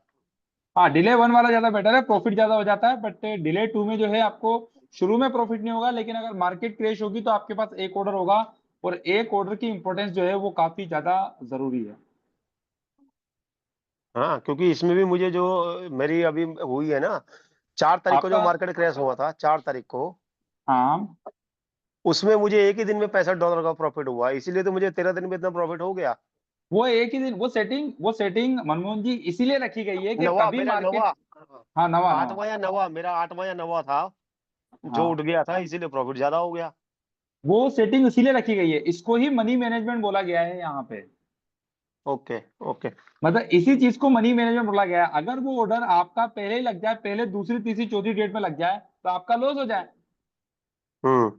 हाँ डिले 1 वाला ज्यादा बेटर है, प्रॉफिट ज्यादा हो जाता है, बट डिले 2 में जो है आपको शुरू में प्रॉफिट नहीं होगा, लेकिन अगर मार्केट क्रैश होगी तो आपके पास एक ऑर्डर होगा, और एक ऑर्डर की इंपॉर्टेंस जो है वो काफी ज्यादा जरूरी है। हाँ क्योंकि इसमें भी मुझे जो मेरी अभी हुई है ना, 4 तारीख को जो आपका मार्केट क्रैश हुआ था, 4 तारीख को, हाँ उसमें मुझे एक ही दिन में $65 का प्रॉफिट हुआ, इसीलिए तो मुझे 13 दिन में इतना प्रॉफिट हो गया। वो एक ही दिन वो सेटिंग मनमोहन जी इसीलिए रखी गई है कि नवा, कभी मेरा मार्केट। नवा, हाँ नवा नवा। आठवां या नवा, मेरा 8वां या 9वां था जो हाँ उठ गया था, इसीलिए प्रॉफिट ज्यादा हो गया। वो सेटिंग इसीलिए रखी गई है, इसको ही मनी मैनेजमेंट बोला गया है यहाँ पे। Okay okay. मतलब इसी चीज को मनी मैनेजमेंट बोला गया है। अगर वो ऑर्डर आपका पहले ही लग जाए, पहले दूसरी तीसरी चौथी डेट में लग जाए, तो आपका लॉस हो जाए। हम्म।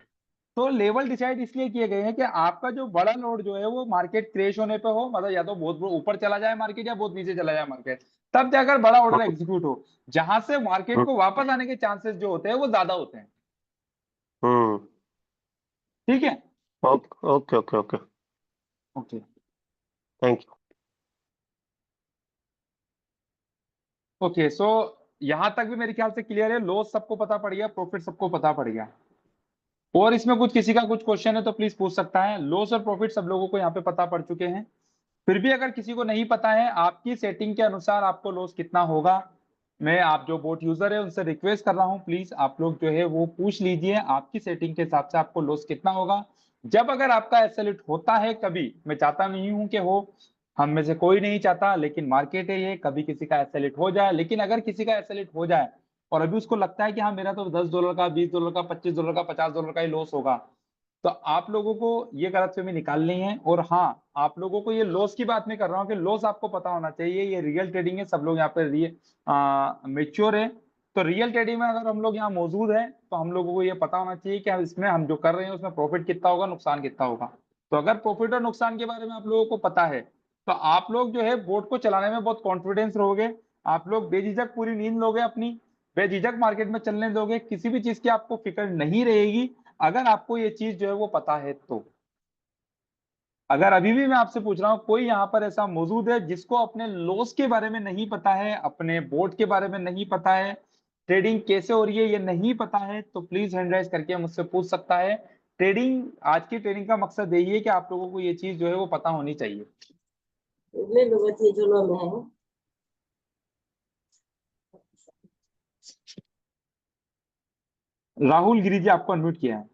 तो लेवल डिसाइड इसलिए किए गए हैं कि आपका जो बड़ा लोड जो है वो मार्केट क्रैश होने पे हो, मतलब या तो बहुत ऊपर चला जाए मार्केट या बहुत नीचे चला जाए मार्केट, तब जाकर बड़ा ऑर्डर एग्जीक्यूट हो, जहां से मार्केट को वापस आने के चांसेस जो होते हैं वो ज्यादा होते हैं। हम्म। ठीक है। Okay okay okay okay. Okay. Thank you. Okay so यहां तक भी मेरे ख्याल से क्लियर है, लॉस सबको पता पड़ गया, प्रॉफिट सबको पता पड़ गया। और इसमें कुछ किसी का कुछ क्वेश्चन है तो प्लीज पूछ सकता है। लॉस और प्रॉफिट सब लोगों को यहाँ पे पता पड़ चुके हैं। फिर भी अगर किसी को नहीं पता है आपकी सेटिंग के अनुसार आपको लॉस कितना होगा, मैं आप जो बोट यूजर है उनसे रिक्वेस्ट कर रहा हूँ, प्लीज आप लोग जो है वो पूछ लीजिए आपकी सेटिंग के हिसाब से आपको लॉस कितना होगा। जब अगर आपका एसएलइट होता है कभी, मैं चाहता नहीं हूं कि हो, हम में से कोई नहीं चाहता, लेकिन मार्केट है ये, कभी किसी का एसएलइट हो जाए। लेकिन अगर किसी का एसएलइट हो जाए और अभी उसको लगता है कि हाँ मेरा तो $10 का, $20 का, $25 का, $50 का ही लॉस होगा, तो आप लोगों को ये गलतफहमी निकालनी है। और हाँ, आप लोगों को ये लॉस की बात नहीं कर रहा हूँ कि लॉस आपको पता होना चाहिए, ये रियल ट्रेडिंग है, सब लोग यहाँ पे मेच्योर है। तो रियल ट्रेडिंग में अगर हम लोग यहाँ मौजूद है तो हम लोगों को ये पता होना चाहिए कि इसमें हम जो कर रहे हैं उसमें प्रॉफिट कितना होगा, नुकसान कितना होगा। तो अगर प्रॉफिट और नुकसान के बारे में आप लोगों को पता है तो आप लोग जो है बोट को चलाने में बहुत कॉन्फिडेंस रहोगे। आप लोग बेझिझक पूरी नींद लोगे अपनी, बेझिझक मार्केट में चलने दोगे, किसी भी चीज की आपको फिक्र नहीं रहेगी, अगर आपको ये चीज जो है वो पता है तो। अगर अभी भी मैं आपसे पूछ रहा हूँ कोई यहाँ पर ऐसा मौजूद है जिसको अपने लॉस के बारे में नहीं पता है, अपने बोर्ड के बारे में नहीं पता है, ट्रेडिंग कैसे हो रही है ये नहीं पता है, तो प्लीज हैंड राइज करके मुझसे पूछ सकता है। ट्रेडिंग, आज की ट्रेडिंग का मकसद यही है कि आप लोगों को ये चीज जो है वो पता होनी चाहिए। ले लो बस ये जो लो है। राहुल गिरी जी आपको अनम्यूट किया है।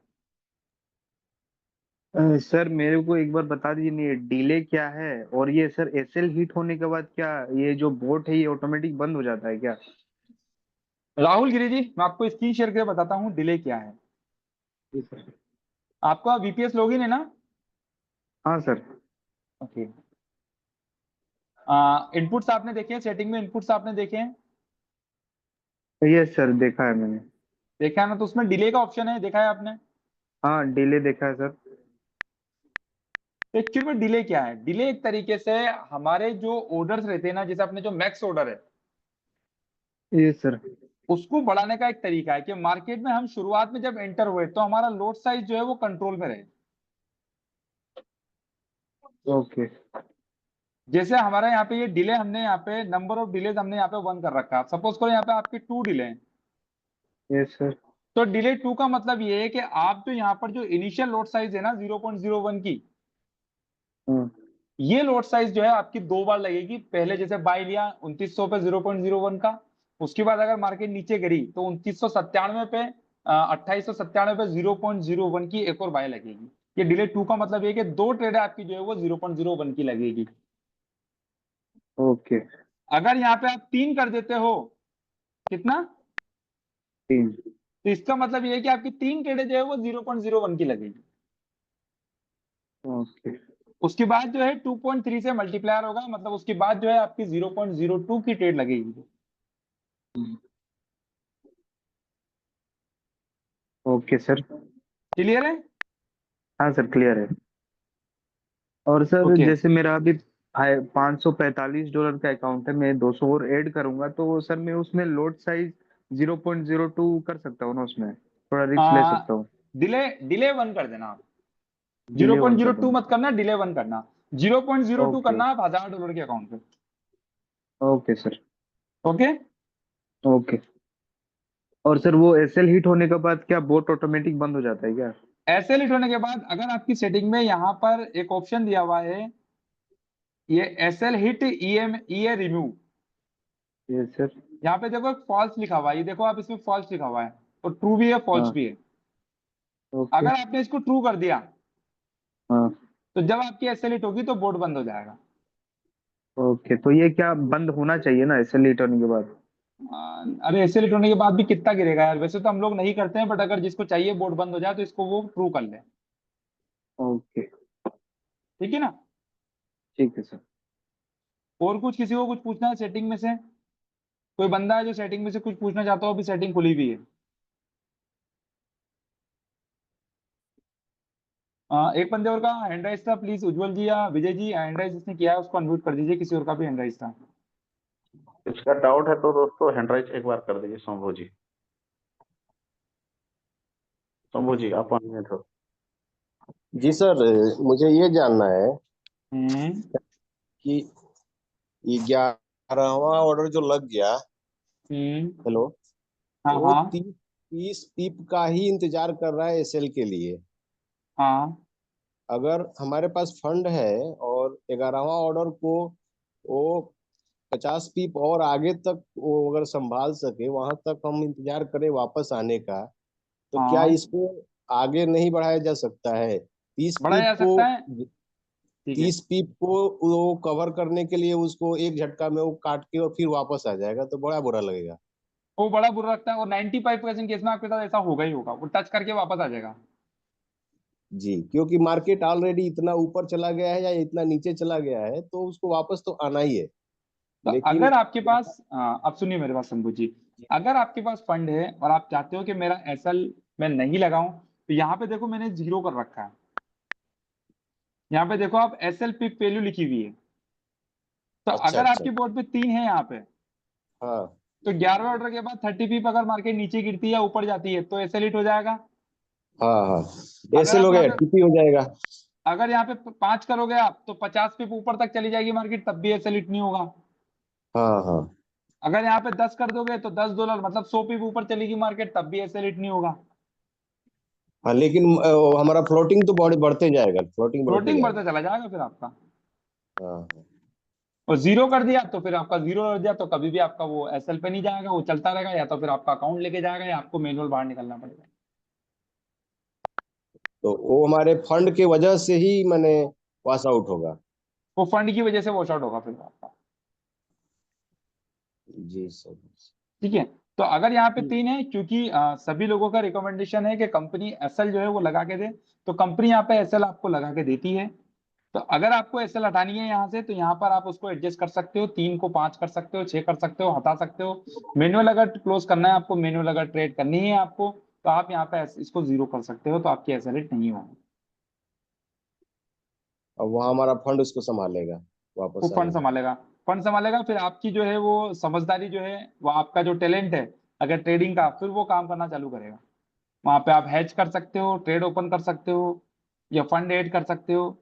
सर मेरे को एक बार बता दीजिए डिले क्या है, और ये सर एसएल हिट होने के बाद क्या ये जो बोट है ये ऑटोमेटिक बंद हो जाता है क्या? राहुल गिरी जी, मैं आपको स्क्रीन शेयर करके बताता हूँ डिले क्या है। जी सर। आपका वीपीएस लॉगिन है ना? हाँ सर। ओके। इनपुट्स आपने देखे हैं, सेटिंग में इनपुट्स आपने देखे हैं? यस सर, देखा है मैंने। देखा है ना, तो उसमें डिले का ऑप्शन है, देखा है आपने? हाँ डिले देखा है सर। एक्चुअली में डिले क्या है? डिले एक तरीके से हमारे जो ऑर्डर्स रहते हैं ना, जैसे अपने जो मैक्स ऑर्डर है यस सर। उसको बढ़ाने का एक तरीका है कि मार्केट में हम शुरुआत में जब एंटर हुए तो हमारा लॉट साइज जो है वो कंट्रोल में रहे। ओके। जैसे हमारा यहाँ पे ये डिले, हमने यहाँ पे नंबर ऑफ डिलेज हमने यहाँ पे 1 कर रखा है। सपोज करो यहाँ पे आपके 2 डिले हैं, यस सर। तो डिले 2 का मतलब ये है कि आप जो यहाँ पर जो इनिशियल लॉट साइज है ना 0.01 की, हाँ। ये लॉट साइज जो है आपकी 2 बार लगेगी। पहले जैसे बाय लिया 2900 पे 0.01 का, उसके बाद अगर मार्केट नीचे गिरी तो 2997 पे 2897 पे 0.01 की एक और बाय लगेगी। ये डिले 2 का मतलब ये कि 2 ट्रेड आपकी जो है वो 0.01 की लगेगी। ओके। अगर यहाँ पे आप 3 कर देते हो, कितना? 3। तो इसका मतलब ये है कि आपकी 3 ट्रेड जो है वो 0.01 की लगेगी। ओके। उसके बाद जो है 2.3 से मल्टीप्लायर होगा, मतलब उसके बाद जो है आपकी 0.02 की ट्रेड लगेगी। Okay sir. क्लियर है? हाँ सर क्लियर है। और सर ओके। जैसे मेरा अभी $545 का अकाउंट है, मैं 200 और ऐड करूंगा तो सर मैं उसमें लोड साइज 0.02 कर सकता हूँ ना, उसमें थोड़ा रिस्क ले सकता हूँ? डिले डिले 1 कर देना आप। डिले 1 कर 0.02 दूंगा। मत करना, डिले 1 करना। 0.02 ओके। करना आप $1000 के अकाउंट पे। Okay sir. ओके। ओके। और सर वो एसएल हिट होने के बाद क्या बोट ऑटोमेटिक बंद हो जाता है क्या? ऐसे लिट होने के बाद अगर आपकी सेटिंग में यहाँ पर एक ऑप्शन दिया हुआ है, ये एसएल हिट ईए रिमूव, यस सर। यहाँ पे देखो फॉल्स लिखा हुआ है, ये देखो आप, इसमें फॉल्स लिखा हुआ है, तो ट्रू भी है फॉल्स हाँ। भी है। ओके। अगर आपने इसको ट्रू कर दिया हाँ। तो जब आपकी एसएल हिट होगी तो बोट बंद हो जाएगा। ओके, तो ये क्या बंद होना चाहिए ना एसएल हिट होने के बाद? अरे एसएल हिट होने के बाद भी कितना गिरेगा यार, वैसे तो हम लोग नहीं करते हैं, बट अगर जिसको चाहिए बोट बंद हो जाए तो इसको वो ट्रू कर ले। ओके। ठीक है ना? ठीक है सर। और कुछ किसी को कुछ पूछना है सेटिंग में से? कोई बंदा है जो सेटिंग में से कुछ पूछना चाहता हो? अभी सेटिंग खुली हुई है। एक बंदे और का हैंड राइज था, प्लीज उज्जवल जी या विजय जी, हैंड राइज जिसने किया है उसको अनम्यूट कर दीजिए, किसी और का भी हैंड राइज था। इसका डाउट है तो दोस्तों हैंड राइज एक बार कर दीजिए। शंभू जी, शंभू जी आप अनम्यूट हो। जी सर, मुझे ये जानना है कि ये 11वां ऑर्डर जो लग गया, हेलो, हाँ वो हाँ 30 पीप का ही इंतजार कर रहा है एसएल के लिए। हाँ। अगर हमारे पास फंड है और 11वां ऑर्डर को वो 50 पीप और आगे तक वो अगर संभाल सके वहां तक हम इंतजार करें वापस आने का, तो क्या हाँ, इसको आगे नहीं बढ़ाया जा सकता है? 30 बढ़ाया पीप जा को सकता है। ठीक है, 30 पीप को वो कवर करने के लिए उसको एक झटका में वो काट के और फिर वापस आ जाएगा, तो बड़ा बुरा लगेगा। वो बड़ा बुरा लगता है, और 95% केस में आपके साथ ऐसा होगा ही होगा, वो टच करके वापस आ जाएगा। जी, क्योंकि मार्केट ऑलरेडी इतना ऊपर चला गया है या इतना नीचे चला गया है, तो उसको वापस तो आना ही है। तो लेकिन अगर आपके पास अब सुनिए मेरे बात शंभू जी, अगर आपके पास फंड है और आप चाहते हो कि मेरा एसएल मैं नहीं लगाऊं, तो यहाँ पे देखो मैंने जीरो कर रखा है। यहाँ पे देखो आप एसएल पिप वैल्यू लिखी हुई है। तो अच्छा अगर अच्छा। आपकी बोर्ड पे 3 है यहाँ पे, हाँ तो 11वें ऑर्डर के बाद 30 पिप अगर मार्केट नीचे गिरती है या ऊपर जाती है तो एसएल हिट हो जाएगा। हाँ हाँ, अगर एसएल हो आप यहाँ गया, पे टीपी हो जाएगा। अगर यहाँ पे 5 करोगे आप, तो 50 पिप ऊपर तक चली जाएगी मार्केट, तब भी एसएल हिट नहीं होगा। हाँ हाँ अगर यहाँ पे 10 कर दोगे तो $10 मतलब 100 पिप ऊपर चलेगी मार्केट, तब भी एसएल हिट नहीं होगा। हाँ, लेकिन हमारा फ्लोटिंग तो बॉडी बढ़ते जाएगा, फ्लोटिंग बढ़ते फ्लोटिंग जाएगा। बढ़ता चला जाएगा फिर आपका। हाँ और जीरो कर दिया तो फिर आपका जीरो कर दिया, तो कभी भी आपका वो एसएल पे नहीं जाएगा, वो चलता रहेगा, या तो फिर आपका अकाउंट लेके जाएगा या आपको मैनुअल बाहर निकलना पड़ेगा। तो वो हमारे फंड के वजह से ही मैंने पास आउट होगा। वो फंड की वजह से वॉश आउट होगा फिर आपका। जी सर। ठीक है, तो अगर यहाँ पे 3 है, क्योंकि सभी लोगों का रिकमेंडेशन है कि कंपनी एसएल जो है वो लगा के दे, तो कंपनी यहाँ पे एसएल आपको लगा के देती है। तो अगर आपको एसएल हटानी है यहाँ से, तो यहाँ पर आप उसको एडजस्ट कर सकते हो, 3 को 5 कर सकते हो, 6 कर सकते हो, हटा सकते हो। मैनुअल अगर क्लोज करना है आपको, मैनुअल अगर ट्रेड करनी है आपको, तो आप यहाँ पे इसको जीरो कर सकते हो, तो आपकी एसएल हिट नहीं होगी। अब वहाँ हमारा फंड उसको संभालेगा वो वापस फंड आने में। संभालेगा। फंड संभालेगा, फिर आपकी जो है वो समझदारी जो है, वो आपका जो टैलेंट है अगर ट्रेडिंग का, फिर वो काम करना चालू करेगा। वहां पे आप हैच कर सकते हो, ट्रेड ओपन कर सकते हो, या फंड ऐड कर सकते हो,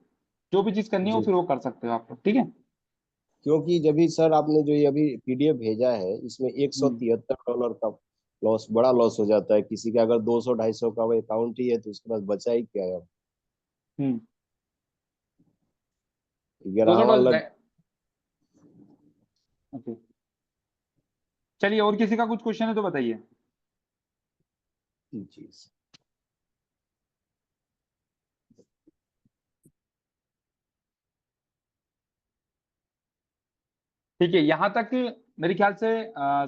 जो भी चीज करनी हो जी, फिर वो कर सकते हो आप लोग। ठीक है। क्योंकि जब भी सर आपने जो ये अभी पीडीएफ भेजा है, इसमें हम्म। $173 का लॉस, बड़ा लॉस हो जाता है। किसी का अगर 200-250 का वो अकाउंट ही है तो उसके पास बचा ही क्या है? हम्म। 11वां $200। लग। ओके, चलिए, और किसी का कुछ क्वेश्चन है तो बताइए। जी ठीक है, यहाँ तक मेरे ख्याल से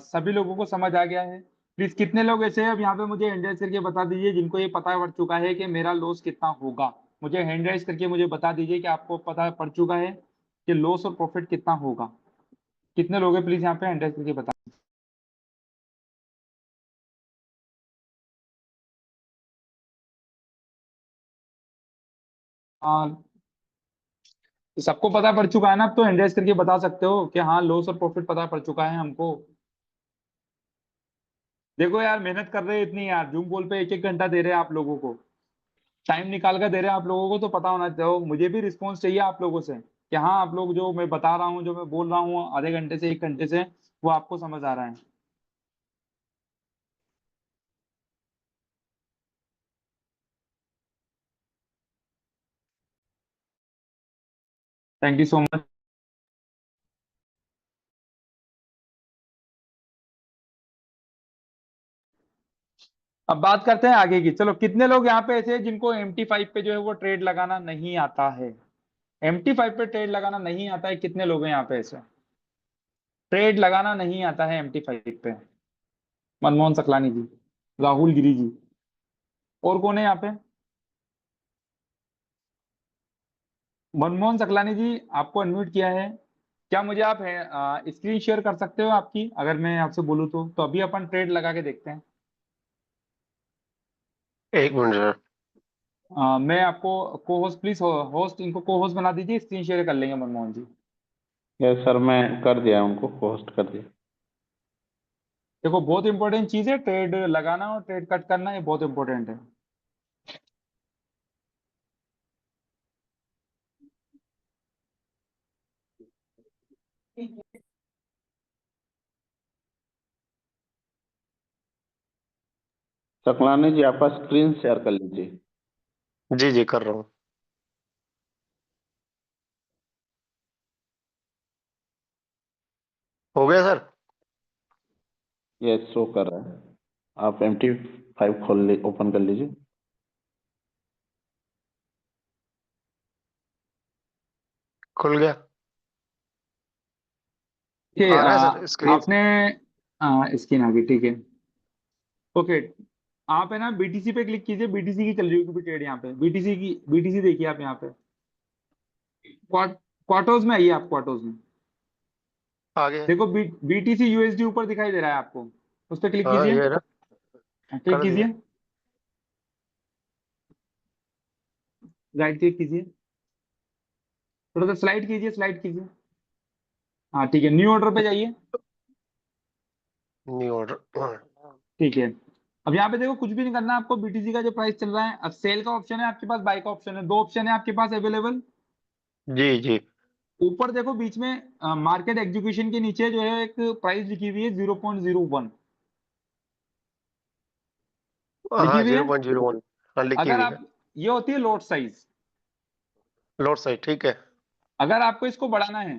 सभी लोगों को समझ आ गया है। प्लीज कितने लोग ऐसे हैं अब यहाँ पे मुझे हैंड राइज करके बता दीजिए जिनको ये पता पड़ चुका है कि मेरा लॉस कितना होगा। मुझे हैंड राइज करके मुझे बता दीजिए कि आपको पता पड़ चुका है कि लॉस और प्रॉफिट कितना होगा। कितने लोग हैं प्लीज यहाँ पे हैंड राइज करके बता। हाँ, तो सबको पता पड़ चुका है ना, अब तो हैंड राइज करके बता सकते हो कि हाँ लॉस और प्रॉफिट पता पड़ चुका है हमको। देखो यार, मेहनत कर रहे हैं इतनी यार, जूम कॉल पे 1-1 घंटा दे रहे हैं आप लोगों को, टाइम निकाल कर दे रहे हैं आप लोगों को, तो पता होना चाहिए, मुझे भी रिस्पॉन्स चाहिए आप लोगों से कि हाँ आप लोग जो मैं बता रहा हूँ, जो मैं बोल रहा हूँ आधे घंटे से 1 घंटे से, वो आपको समझ आ रहा है। Thank you so much. अब बात करते हैं आगे की। चलो, कितने लोग यहाँ पे ऐसे हैं जिनको MT5 पे जो है वो ट्रेड लगाना नहीं आता है? MT5 पे ट्रेड लगाना नहीं आता है, कितने लोग हैं यहाँ पे ऐसे ट्रेड लगाना नहीं आता है MT5 पे? मनमोहन सकलानी जी, राहुल गिरी जी, और कौन है यहाँ पे? मनमोहन सकलानी जी, आपको अनम्यूट किया है। क्या मुझे आप स्क्रीन शेयर कर सकते हो आपकी, अगर मैं आपसे बोलूँ तो अभी अपन ट्रेड लगा के देखते हैं। एक मिनट सर। मैं आपको को होस्ट, प्लीज होस्ट, इनको को होस्ट बना दीजिए, स्क्रीन शेयर कर लेंगे मनमोहन जी। यस सर, मैं कर दिया, उनको पोस्ट कर दिया। देखो, बहुत इंपॉर्टेंट चीज है ट्रेड लगाना और ट्रेड कट करना, ये बहुत इंपॉर्टेंट है। सकलानी जी, आपका स्क्रीन शेयर कर लीजिए। जी जी कर रहा हूँ। हो गया सर? ये शो कर रहा है। आप MT5 ओपन कर लीजिए। खुल गया। ठीक है, आ रहा है सर स्क्रीन। आपने स्क्रीन आ गई, ठीक है। ओके, आप है ना बीटीसी पे क्लिक कीजिए, बीटीसी की चल रही होगी ट्रेड यहाँ पे, बीटीसी देखिए आप यहाँ पे, क्वार्टर्स में आइए आप, क्वार्टर्स में आगे। देखो, बीटीसी यूएसडी ऊपर दिखाई दे रहा है आपको, उस पर क्लिक हाँ कीजिए, ये ना, क्लिक कर दिया। कीजिए, राइट क्लिक कीजिए, थोड़ा सा स्लाइड कीजिए, स्लाइड कीजिए। हाँ ठीक है, न्यू ऑर्डर पे जाइए। New order. ठीक है, अब यहाँ पे देखो कुछ भी नहीं करना है आपको, बीटीसी का जो प्राइस चल रहा है, अब सेल का ऑप्शन है आपके पास, बाय का ऑप्शन है, दो ऑप्शन है आपके पास अवेलेबल। जी जी। ऊपर देखो बीच में मार्केट एग्जीक्यूशन के नीचे जो है एक प्राइस लिखी हुई है 0.01 लिखी हाँ हुई है। 0.01, हाँ लिखी अगर हुई है। आप, ये होती है लॉट साइज, लॉट साइड, ठीक है। अगर आपको इसको बढ़ाना है,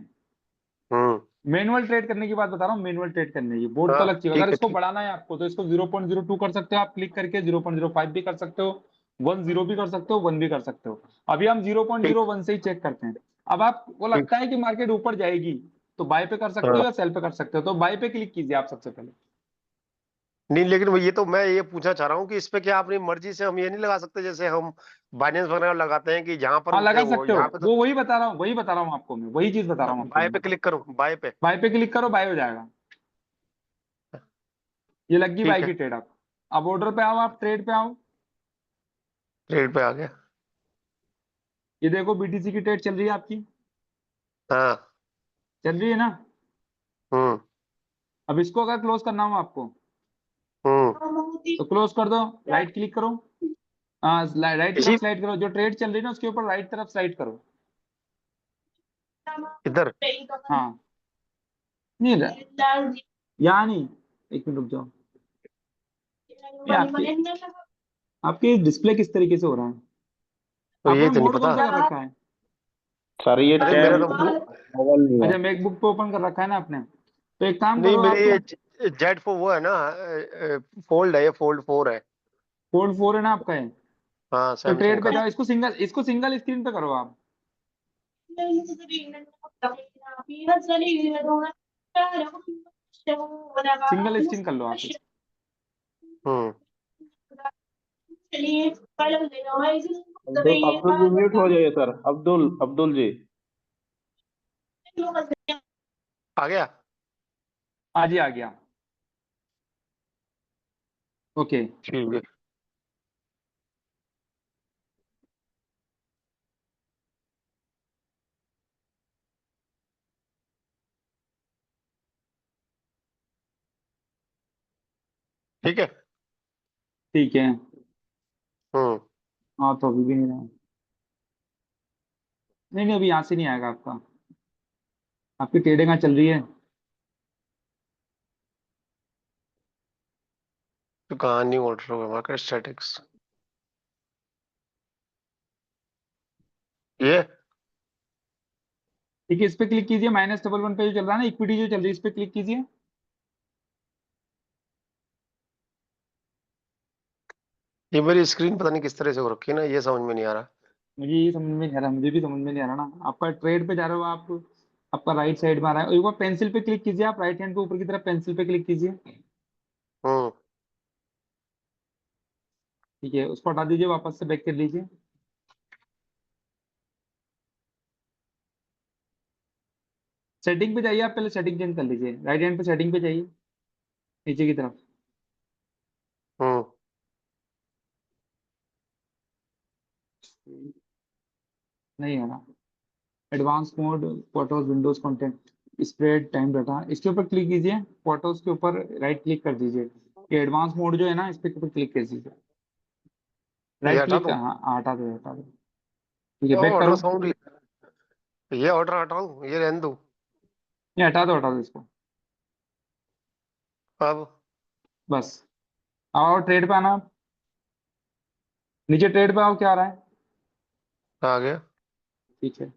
हम्म। मैनुअल ट्रेड करने की बात बता रहा हूँ, मैनुअल ट्रेड करने की, बोर्ड तो हाँ अलग चीज, अगर ठीक है, इसको ठीक। बढ़ाना है आपको तो इसको 0.02 कर सकते हो आप, क्लिक करके 0.05 भी कर सकते हो, 10 भी कर सकते हो, 1 भी कर सकते हो। अभी हम ठीक 0.01 से ही चेक करते हैं। अब आपको ठीक। लगता है कि मार्केट ऊपर जाएगी तो बाय पे कर सकते हो हाँ या सेल पे कर सकते हो, तो बाय पे क्लिक कीजिए आप सबसे पहले। नहीं, लेकिन ये तो मैं ये पूछना चाह रहा हूँ कि इस पे क्या अपनी मर्जी से हम ये नहीं लगा सकते, जैसे हम बाइनेंस वगैरह लगाते हैं कि जहां पर हाँ रुके लगा वो सकते हो, यहाँ पे तो। वो वही बता रहा हूँ, वही बता रहा हूँ आपको मैं, वही चीज बता रहा हूँ आपको बाय मैं। पे क्लिक करूँ, बाय पे। बाय पे क्लिक करो, बाय हो जाएगा, ये लग गई बाय ठीक है, की ट्रेड आप। अब ऑर्डर पे आओ, आप ट्रेड पे आओ, ट्रेड पे आ गया। ये देखो बीटीसी की ट्रेड चल रही है आपकी, हाँ। चल रही है ना। हम्म अब इसको अगर क्लोज करना हो आपको हम्म। तो क्लोज कर दो, राइट क्लिक करो, राइट इसी तरफ स्लाइड करो, जो ट्रेड चल रही है ना उसके ऊपर राइट तरफ स्लाइड करो। इधर। हाँ, नहीं यहाँ नहीं, एक मिनट रुक जाओ, ये आपके डिस्प्ले किस तरीके से हो रहा है, तो आपने ये तो नहीं मोड कौन पता। सा कर रखा है? सर ये अरे टैब मेरा तो मोबाइल नहीं है। अच्छा, मैकबुक पे ओपन कर रखा है ना आपने, तो एक काम नहीं, करो मेरे आप, ये जेड फोर वो है ना, फोल्ड है, ये फोल्ड 4 है। फोल्ड 4 है ना आपका है, हाँ तो सैमसंग ट्रेड पे का। जाओ, इसको सिंगल स्क्रीन पे करो आप, सिंगल स्क्रीन कर लो आप इसको। हम्म। अब्दुल अब्दुल जी म्यूट हो जाइए सर, अब्दुल अब्दुल जी। आ गया। आज ही आ गया, ओके। ठीक है। ठीक है। ठीक है, हम्म। हाँ तो अभी भी नहीं रहा, नहीं नहीं अभी यहाँ से नहीं आएगा आपका, आपकी ट्रेडिंग कहाँ चल रही है? तो कहाँ न्यू ऑर्डर होगा, मार्केट स्टैटिक्स ये। ठीक है, इस पे क्लिक कीजिए, -11 पे जो चल रहा है ना, इक्विटी जो चल रही है, इस पे क्लिक कीजिए। ये मेरी स्क्रीन पता नहीं किस तरह से हो रखी है ना, ये समझ में नहीं आ रहा। मुझे ये समझ में नहीं आ रहा, मुझे भी समझ में नहीं आ रहा ना, आपका ट्रेड पे जा रहे हो आप, आपका राइट साइड में आ रहा है, एक बार पेंसिल पे क्लिक कीजिए, आप राइट हैंड पे ऊपर की तरफ पेंसिल पे क्लिक कीजिए। हम्म। ठीक है, उसको हटा दीजिए, वापस से बैक कर लीजिए। सेटिंग पे जाइए, आप पहले सेटिंग चेंज कर लीजिए, राइट हैंड पे सेटिंग पे जाइए, नीचे की तरफ, हम्म। नहीं है ना, advance mode, photos, Windows content, spread, time data, इसके ऊपर क्लिक कीजिए, फोटोज के ऊपर राइट क्लिक कर दीजिए, ये एडवांस मोड जो है ना, इस पे ऊपर क्लिक कर दीजिए, ये राइट हटा क्लिक, दूं? हाँ हटा दो, हटा दो, ठीक है, बैक ऑर्डर करो, साउंड, ये ऑर्डर हटाऊं, ये रहने दूं? ये हटा दो इसको, अब बस। आओ ट्रेड पे आना, नीचे ट्रेड पे आओ, क्या आ रहा है? आ गया। ठीक है,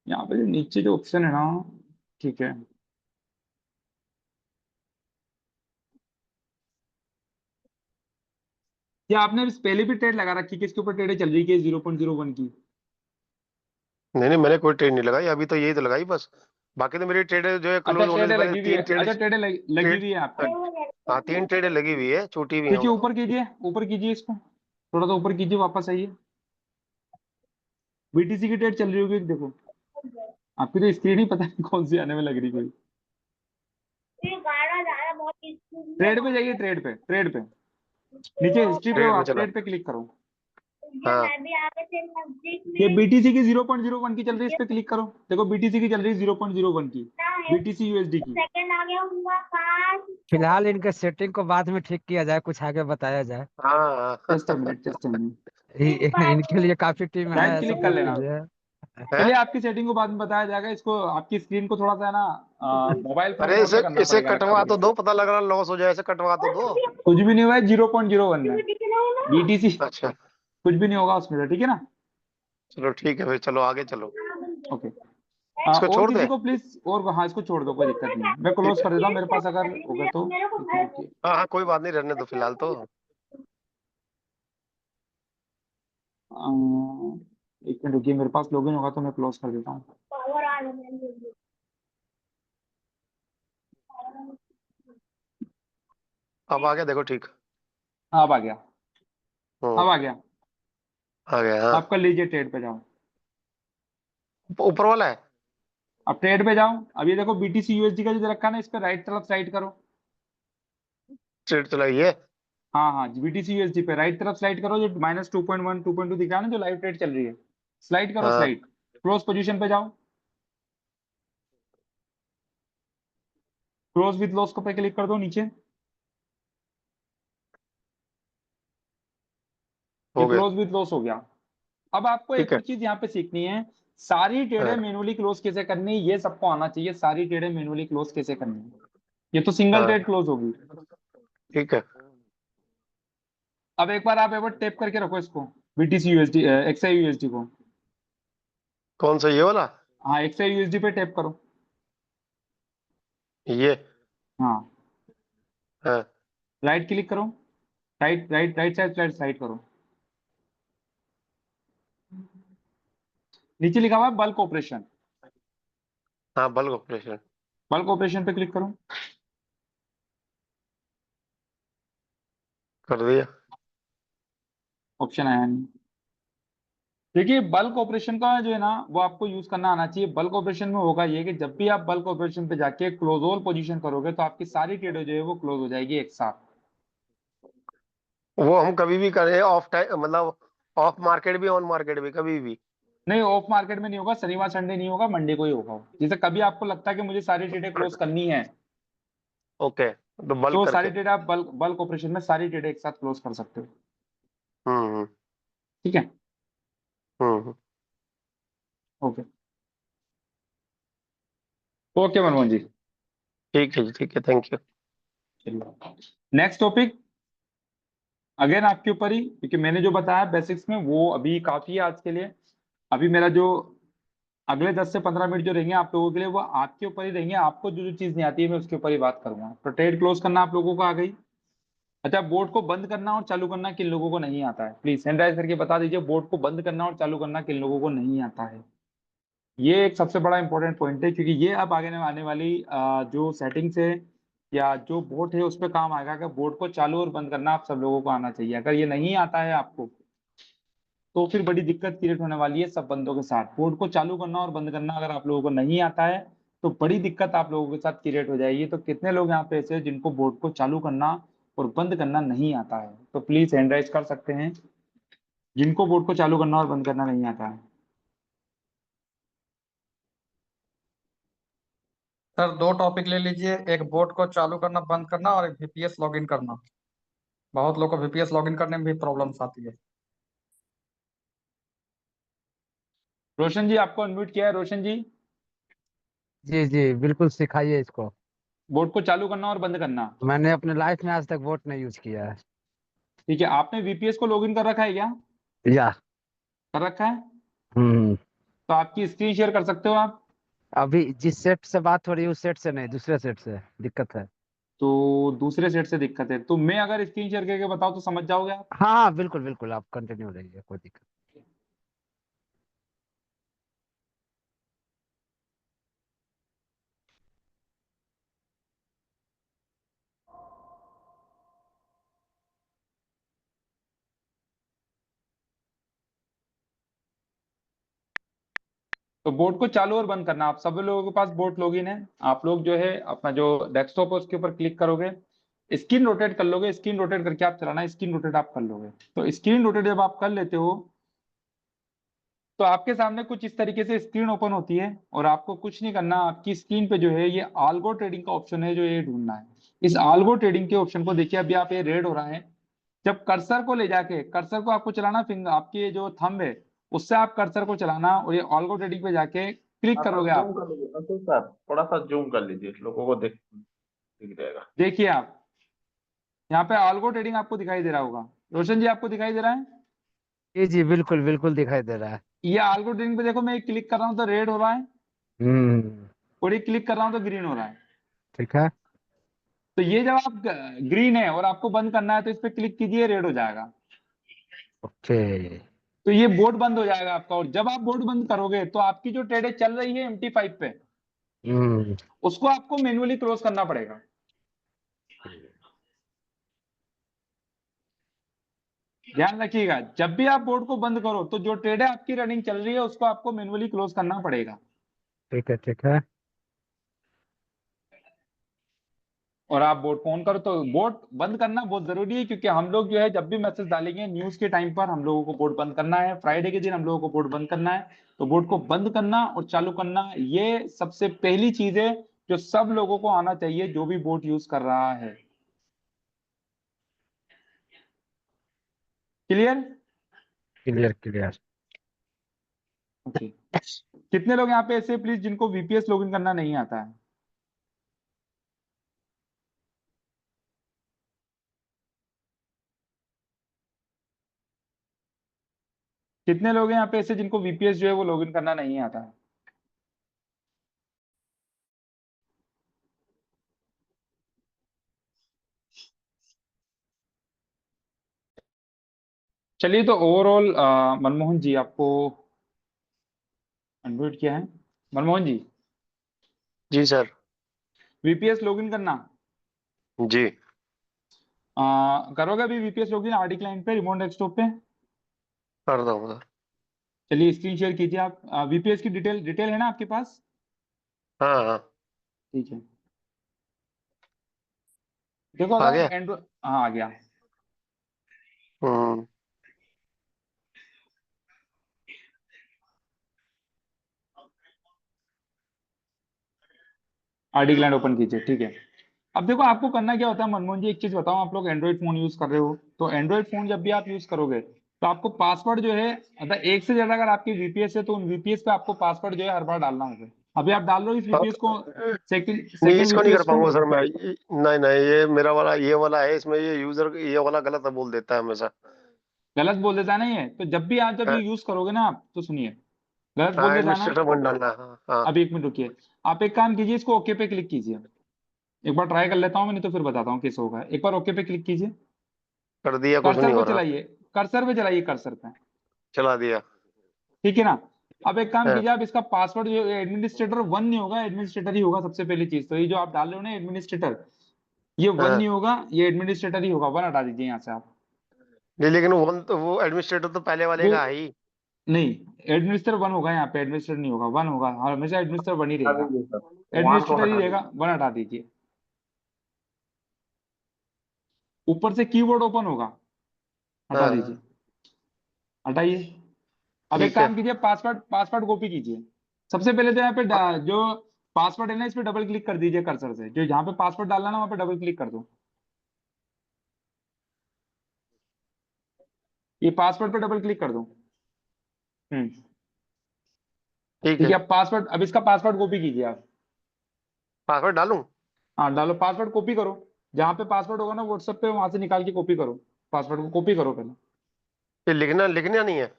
यहाँ पे जो नीचे जो ऑप्शन है ना, ठीक है, या आपने इस पहले भी ट्रेड लगा रखी है कि इसके ऊपर ट्रेड चल रही है 0.01 की? नहीं नहीं, मैंने कोई ट्रेड नहीं लगाई, अभी तो यही तो लगाई बस। बाकी तो मेरी ट्रेड जो है अच्छा क्लोज होने से ट्रेडें पहले लगी हुई है, 3 ट्रेड अच्छा ट्रेडें लगी हुई है आपकी। हाँ 3 ट्रेडें लगी हुई है, छूटी भी है देखिए वो। ऊपर कीजिए इसको, थोड़ा सा ऊपर कीजिए, वापस आइए। बीटीसी की ट्रेड चल रही होगी, देखो आपकी तो स्क्रीन ही पता नहीं कौन सी आने में लग रही कोई। ट्रेड पे जाइए, ट्रेड पे नीचे हिस्ट्री पे हो, ट्रेड में आप चला। ट्रेड पे क्लिक करो। हाँ ये बीटीसी की 0.01 की चल रही है, इस पे क्लिक करो। देखो बीटीसी की चल रही है 0.01 की, बीटीसी यूएसडी की। फिलहाल इनके सेटिंग को बाद में ठीक किया जाए, कुछ आगे बताया जाए। हाँ just a minute, just a minute, इनके लिए काफी टीम है, राइट क्लिक कर सपोर्ट लेना। कीजिए। चलिए आपकी सेटिंग को बाद में बताया जाएगा, इसको आपकी स्क्रीन को थोड़ा सा ना मोबाइल फोन अरे मोड इसे में करना इसे पड़ेगा लगता कटवा है तो मुझे। दो, पता लग रहा लॉस हो जाए, इसे कटवा तो दो। कुछ भी नहीं हुआ है 0.01 में, बीटीसी अच्छा कुछ भी नहीं होगा उसमें से, ठीक है ना? चलो ठीक है भाई, चलो आगे चलो। ओके। इसको और छोड़ किसी दे। को प्लीज, और हाँ इसको छोड़ दो, कोई दिक्कत नहीं है, मैं क्लोज कर देता हूँ, मेरे पास अगर हो गया तो एक मिनट की। हाँ हाँ कोई बात नहीं, रहने दो फिलहाल तो। एक मिनट रुकिए, मेरे पास लॉगिन होगा तो मैं क्लोज कर देता हूँ। अब आ गया देखो ठीक। हाँ, अब आ गया, हम्म, अब आ गया। आ गया हाँ। आप कर लीजिए, ट्रेड पे जाओ। ऊपर वाला है। अब ट्रेड पे जाओ, अब ये देखो बीटीसी यूएसडी का जो रखा है ना, इस पे राइट तरफ स्लाइड करो। ट्रेड चलाइए। हाँ हाँ, बीटीसी यूएसडी पे राइट तरफ स्लाइड करो, जो -2.1 2.2 दिख रहा है ना, जो लाइव ट्रेड चल रही है, स्लाइड करो, हाँ स्लाइड क्लोज पोजीशन पे जाओ, क्लोज विद लॉस को पे क्लिक कर दो नीचे। ये हो गया। क्लोज विद लॉस हो गया। अब आपको एक ठीक है। और चीज यहाँ पे सीखनी है, सारी ट्रेडें हाँ मैनुअली क्लोज कैसे करनी है, ये सबको आना चाहिए, सारी ट्रेडें मैनुअली क्लोज कैसे करनी है। ये तो सिंगल हाँ ट्रेड क्लोज होगी। ठीक है। अब एक बार आप एक बार टैप करके रखो इसको, बीटीसी यूएसडी एक्सआई यूएसडी को। कौन सा, ये वाला? हाँ, एक्सआई यूएसडी पे टैप करो। ये। हाँ, हाँ राइट क्लिक करो, राइट साइड स्लाइड करो, नीचे लिखा हुआ है बल्क ऑपरेशन, हाँ बल्क ऑपरेशन। बल्क ऑपरेशन पे क्लिक करो। कर दिया। ऑप्शन आया नहीं। देखिए बल्क ऑपरेशन का जो है ना, वो आपको यूज करना आना चाहिए। बल्क ऑपरेशन में होगा ये कि जब भी आप बल्क ऑपरेशन पे जाके क्लोज ऑल पोजीशन करोगे तो आपकी सारी ट्रेड जो है वो क्लोज हो जाएगी एक साथ। वो हम कभी भी करें, ऑफ टाइम मतलब ऑफ मार्केट भी ऑन मार्केट भी, कभी भी। नहीं, ऑफ मार्केट में नहीं होगा, शनिवार संडे नहीं होगा, मंडे को ही होगा। जैसे कभी आपको लगता है कि मुझे सारी ट्रेडें क्लोज करनी है, ओके तो बल्क तो करके। सारी ट्रेड आप बल्क ऑपरेशन में सारी ट्रेडें एक साथ क्लोज कर सकते हो। हम्म। ठीक है, हम्म। ओके, ओके मनमोहन जी। ठीक है जी, ठीक है, थैंक यू। चलिए नेक्स्ट टॉपिक, अगेन आपके ऊपर ही, क्योंकि मैंने जो बताया बेसिक्स में वो अभी काफी है आज के लिए। अभी मेरा जो अगले 10 से 15 मिनट जो रहेंगे आप लोगों के लिए, वो आपके ऊपर ही रहेंगे। आपको जो जो चीज नहीं आती है मैं उसके ऊपर ही बात करूंगा। तो ट्रेड क्लोज करना आप लोगों को आ गई। अच्छा, बोर्ड को बंद करना और चालू करना किन लोगों को नहीं आता है, प्लीज हैंड राइज करके बता दीजिए। बोर्ड को बंद करना और चालू करना किन लोगों को नहीं आता है। ये एक सबसे बड़ा इंपॉर्टेंट पॉइंट है, क्योंकि ये अब आगे आने वाली जो सेटिंग्स है या जो बोर्ड है उस पर काम आएगा कि बोर्ड को चालू और बंद करना आप सब लोगों को आना चाहिए। अगर ये नहीं आता है आपको तो फिर बड़ी दिक्कत क्रिएट होने वाली है सब बंदों के साथ। बोर्ड को चालू करना और बंद करना अगर आप लोगों को नहीं आता है तो बड़ी दिक्कत आप लोगों के साथ क्रिएट हो जाएगी। तो कितने लोग यहाँ पे ऐसे हैं जिनको बोर्ड को चालू करना और बंद करना नहीं आता है? तो प्लीज हैंड राइज कर सकते हैं जिनको बोर्ड को चालू करना और बंद करना नहीं आता है। सर 2 टॉपिक ले लीजिए, एक बोट को चालू करना बंद करना और एक वीपीएस लॉगिन करना। बहुत लोग को वीपीएस लॉगिन करने में भी प्रॉब्लम्स आती है। रोशन जी, आपको अनम्यूट किया है, रोशन जी। जी जी, बिल्कुल सिखाइए इसको। बोर्ड को चालू करना और बंद करना। मैंने अपने लाइफ में आज तक वोट नहीं यूज किया है। ठीक है, आपने वीपीएस को लॉगिन कर रखा है क्या? या। कर रखा है? हम्म। तो आपकी स्क्रीन शेयर कर सकते हो आप? अभी जिस सेट से बात हो रही है उस सेट से नहीं, दूसरे सेट से दिक्कत है। तो दूसरे सेट से दिक्कत है, तो मैं अगर स्क्रीन शेयर करके बताऊं तो समझ जाओगे आप? हाँ हाँ, बिल्कुल बिल्कुल, आप कंटिन्यू रहिए, कोई दिक्कत। तो बोर्ड को चालू और बंद करना, आप सभी लोगों के पास बोर्ड लॉगिन है। आप लोग जो है अपना जो डेस्कटॉप है उसके ऊपर क्लिक करोगे, स्क्रीन रोटेट कर लोगे, स्क्रीन रोटेट करके आप चलाना, स्क्रीन रोटेट आप कर लोगे। तो स्क्रीन रोटेट जब आप कर लेते हो तो आपके सामने कुछ इस तरीके से स्क्रीन ओपन होती है, और आपको कुछ नहीं करना, आपकी स्क्रीन पे जो है ये आल्गो ट्रेडिंग का ऑप्शन है जो ये ढूंढना है। इस आल्गो ट्रेडिंग के ऑप्शन को देखिए, अभी आप ये रेड हो रहा है, जब कर्सर को ले जाके, कर्सर को आपको चलाना फिंगर, आपके जो थंब है उससे आप कर्सर को चलाना, और ये आल्गो ट्रेडिंग पे जाके क्लिक आप करोगे जूम आप। कर लीजिए अतुल सर, थोड़ा सा जूम कर लीजिए, लोगों को दिख जाएगा। देखिए आप यहाँ पे आल्गो ट्रेडिंग आपको दिखाई दे रहा होगा, रोशन जी आपको दिखाई दे रहा है? जी जी, बिल्कुल बिल्कुल दिखाई दे रहा है। ये आल्गो ट्रेडिंग पे देखो, मैं क्लिक कर रहा हूँ तो रेड हो रहा है, हम्म। और ये क्लिक कर रहा हूँ तो ग्रीन हो रहा है। ठीक है। तो ये जब आप ग्रीन है और आपको बंद करना है तो इस पे क्लिक कीजिए, रेड हो जाएगा। ओके। तो ये बोर्ड बंद हो जाएगा आपका, और जब आप बोर्ड बंद करोगे तो आपकी जो ट्रेड चल रही है MT5 पे, हम्म। उसको आपको मैन्युअली क्लोज करना पड़ेगा। ध्यान रखिएगा, जब भी आप बोर्ड को बंद करो तो जो ट्रेड है आपकी रनिंग चल रही है उसको आपको मैन्युअली क्लोज करना पड़ेगा। ठीक है ठीक है। और आप बोर्ड को ऑन करो, तो बोर्ड बंद करना बहुत जरूरी है, क्योंकि हम लोग जो है जब भी मैसेज डालेंगे न्यूज के टाइम पर हम लोगों को बोर्ड बंद करना है, फ्राइडे के दिन हम लोगों को बोर्ड बंद करना है। तो बोर्ड को बंद करना और चालू करना, ये सबसे पहली चीज है जो सब लोगों को आना चाहिए जो भी बोर्ड यूज कर रहा है। क्लियर? Clear clear. ओके। कितने लोग यहाँ पे ऐसे प्लीज जिनको VPS लॉगिन करना नहीं आता है? कितने लोग हैं यहाँ पे ऐसे जिनको VPS जो है वो लॉगिन करना नहीं आता है? चलिए, तो ओवरऑल मनमोहन जी आपको अनम्यूट किया है। मनमोहन जी, जी सर। VPS लॉगिन करना जी करोगे अभी? VPS लॉगिन RD क्लाइंट पे, रिमोट डेस्कटॉप पे। कर दो सर। चलिए स्क्रीन शेयर कीजिए आप। VPS की डिटेल डिटेल है ना आपके पास? हाँ हाँ, ठीक है। देखो आ अगर गया। एंड्रॉइड, हाँ आ गया। हम्म। RD क्लाइंट ओपन कीजिए, ठीक है। अब देखो आपको करना क्या होता है मनमोहन जी, एक चीज बताओ, आप लोग एंड्रॉइड फोन यूज कर रहे हो, तो एंड्रॉइड फोन जब भी आप यूज करोगे तो आपको पासवर्ड जो है, मतलब एक से ज्यादा अगर आपकी VPS है तो उन VPS पे आपको पासवर्ड जो है हर बार डालना होगा। अभी आप डाल रहे हो इस VPS को, सेकंड नहीं, सेकंड इसको नहीं कर VPS को। पाऊंगा सर मैं। नहीं नहीं, ये मेरा वाला, ये वाला है, इसमें ये यूजर ये वाला गलत बोल देता है हमेशा। गलत बोल देता नहीं है, तो जब भी आप जब ये हाँ यूज करोगे ना आप, तो सुनिए, गलत बोल हाँ, देता है ना। एडमिनिस्ट्रेटर वन डालना है, हाँ हाँ। अब एक मिनट रुकिए, आप एक काम कीजिए, इसको ओके पे क्लिक कीजिए। एक बार ट्राई कर लेता हूँ मैं, नहीं तो फिर बताता हूँ कैसे होगा। एक बार ओके पे क्लिक कीजिए, कर दिया, कुछ कर्सर नहीं पे हो रहा। चलाइए, कर्सर पे चलाइए, कर्सर पे। चला दिया। ठीक है ना? अब एक काम हाँ कीजिए, आप इसका पासवर्ड जो एडमिनिस्ट्रेटर 1 नहीं होगा, एडमिनिस्ट्रेटर ही होगा सबसे पहली चीज। तो ये जो आप डाल रहे हो ना एडमिनिस्ट्रेटर, ये 1 हाँ। नहीं होगा, ये एडमिनिस्ट्रेटर ही होगा। 1 हटा दीजिए यहाँ से आप। नहीं, लेकिन वन तो वो एडमिनिस्ट्रेटर तो पहले वाले वो का है ही। नहीं, एडमिनिस्ट्रेटर 1 होगा यहाँ पे, एडमिनिस्ट्रेटर नहीं होगा, 1 होगा, हमेशा एडमिनिस्ट्रेटर 1 ही हटा रहेगा। दीजिए सर, वहां को एडमिनिस्ट्रेटर ही हटा रहेगा, दीजिए। 1 हटा दीजिए। ऊपर से कीबोर्ड ओपन होगा, हटा हाँ दीजिए, हाँ, हटाइए। अब एक ठीक है। काम कीजिए, पासवर्ड पासवर्ड कॉपी कीजिए। सबसे पहले तो यहाँ पे जो पासवर्ड है ना, इस पे डबल क्लिक कर दीजिए कर्सर से, जो जहाँ पे पासवर्ड डालना ना वहाँ पे डबल क्लिक कर दो। ये पासवर्ड पे डबल क्लिक कर दो। हम्म। ठीक ठीक है। है, अब पासवर्ड, अब इसका पासवर्ड कॉपी कीजिए आप। पासवर्ड डालूं? हाँ डालो, पासवर्ड कॉपी करो। जहाँ पे पासवर्ड होगा ना व्हाट्सएप पे, वहां से निकाल के कॉपी करो। पासवर्ड को कॉपी करो पहले। ये लिखना लिखना नहीं है?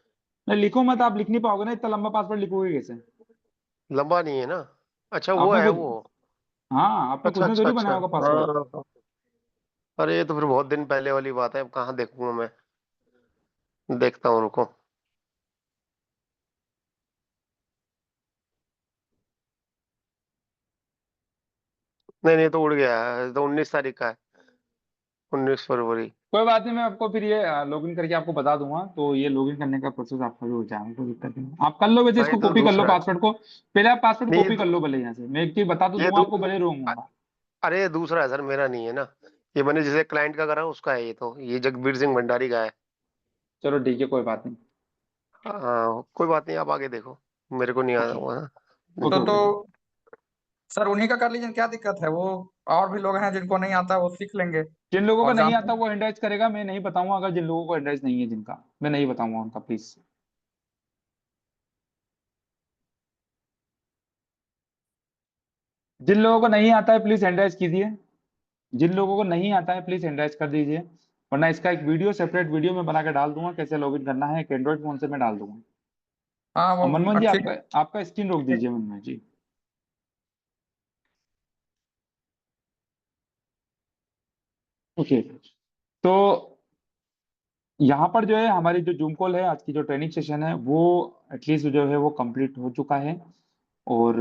नहीं लिखो मत, आप लिख नहीं पाओगे ना, इतना लंबा पासवर्ड लिखोगे कैसे? लंबा नहीं है ना? अच्छा, वो आपने है खुद, वो। हाँ, आपने अच्छा खुद ने अच्छा थोड़ी अच्छा, बनाया होगा पासवर्ड। हाँ। अरे ये तो फिर बहुत दिन पहले वाली बात है, अब कहाँ देखूंगा मैं, देखता हूँ उनको। नहीं नहीं, ये तो उड़ गया है, ये तो 19 तारीख का है, 19 फरवरी। कोई बात नहीं, मैं आपको फिर ये लॉगिन करके आपको बता दूंगा, तो ये लॉगिन करने का प्रोसेस आपका भी हो जाएगा, कोई दिक्कत नहीं। आप कर लो वैसे, हाँ, ये इसको तो कॉपी कर लो दूसरा है। पासवर्ड को। पहले आप पासवर्ड नहीं कॉपी कर लो भले यहाँ से, मैं एक चीज बता तो ये दूंगा आपको, भले रॉन्ग होगा। अरे ये दूसरा है सर, मेरा नहीं है ना। ये मैंने जिसे क्लाइंट का करा उसका है, ये तो ये जगबीर सिंह भंडारी का है। चलो ठीक है, कोई बात नहीं। हाँ कोई बात नहीं, आप आगे देखो, मेरे को नहीं आया ओके हुआ ना। ओके तो ओके। सर उन्हीं का कर लीजिए, क्या दिक्कत है? वो और भी लोग हैं जिनको नहीं आता, वो सीख लेंगे जिन लोगों को और नहीं जानते आता हैं। वो हैंडराइज करेगा, मैं नहीं बताऊंगा। अगर जिन लोगों को हैंडराइज नहीं है जिनका, मैं नहीं बताऊंगा उनका, प्लीज। जिन लोगों को नहीं आता है प्लीज हैंडराइज कीजिए। जिन लोगों को नहीं आता है प्लीज हैंडराइज कर दीजिए, वरना इसका एक वीडियो, सेपरेट वीडियो में बना के डाल दूंगा, कैसे लॉगिन करना है, एक एंड्रॉइड फोन से मैं डाल दूंगा। हाँ और वो मनमोहन जी, अच्छी। आपका स्क्रीन रोक दीजिए मनमोहन जी। ओके। तो यहाँ पर जो है हमारी जो जूम कॉल है, आज की जो ट्रेनिंग सेशन है, वो एटलीस्ट जो है वो कंप्लीट हो चुका है। और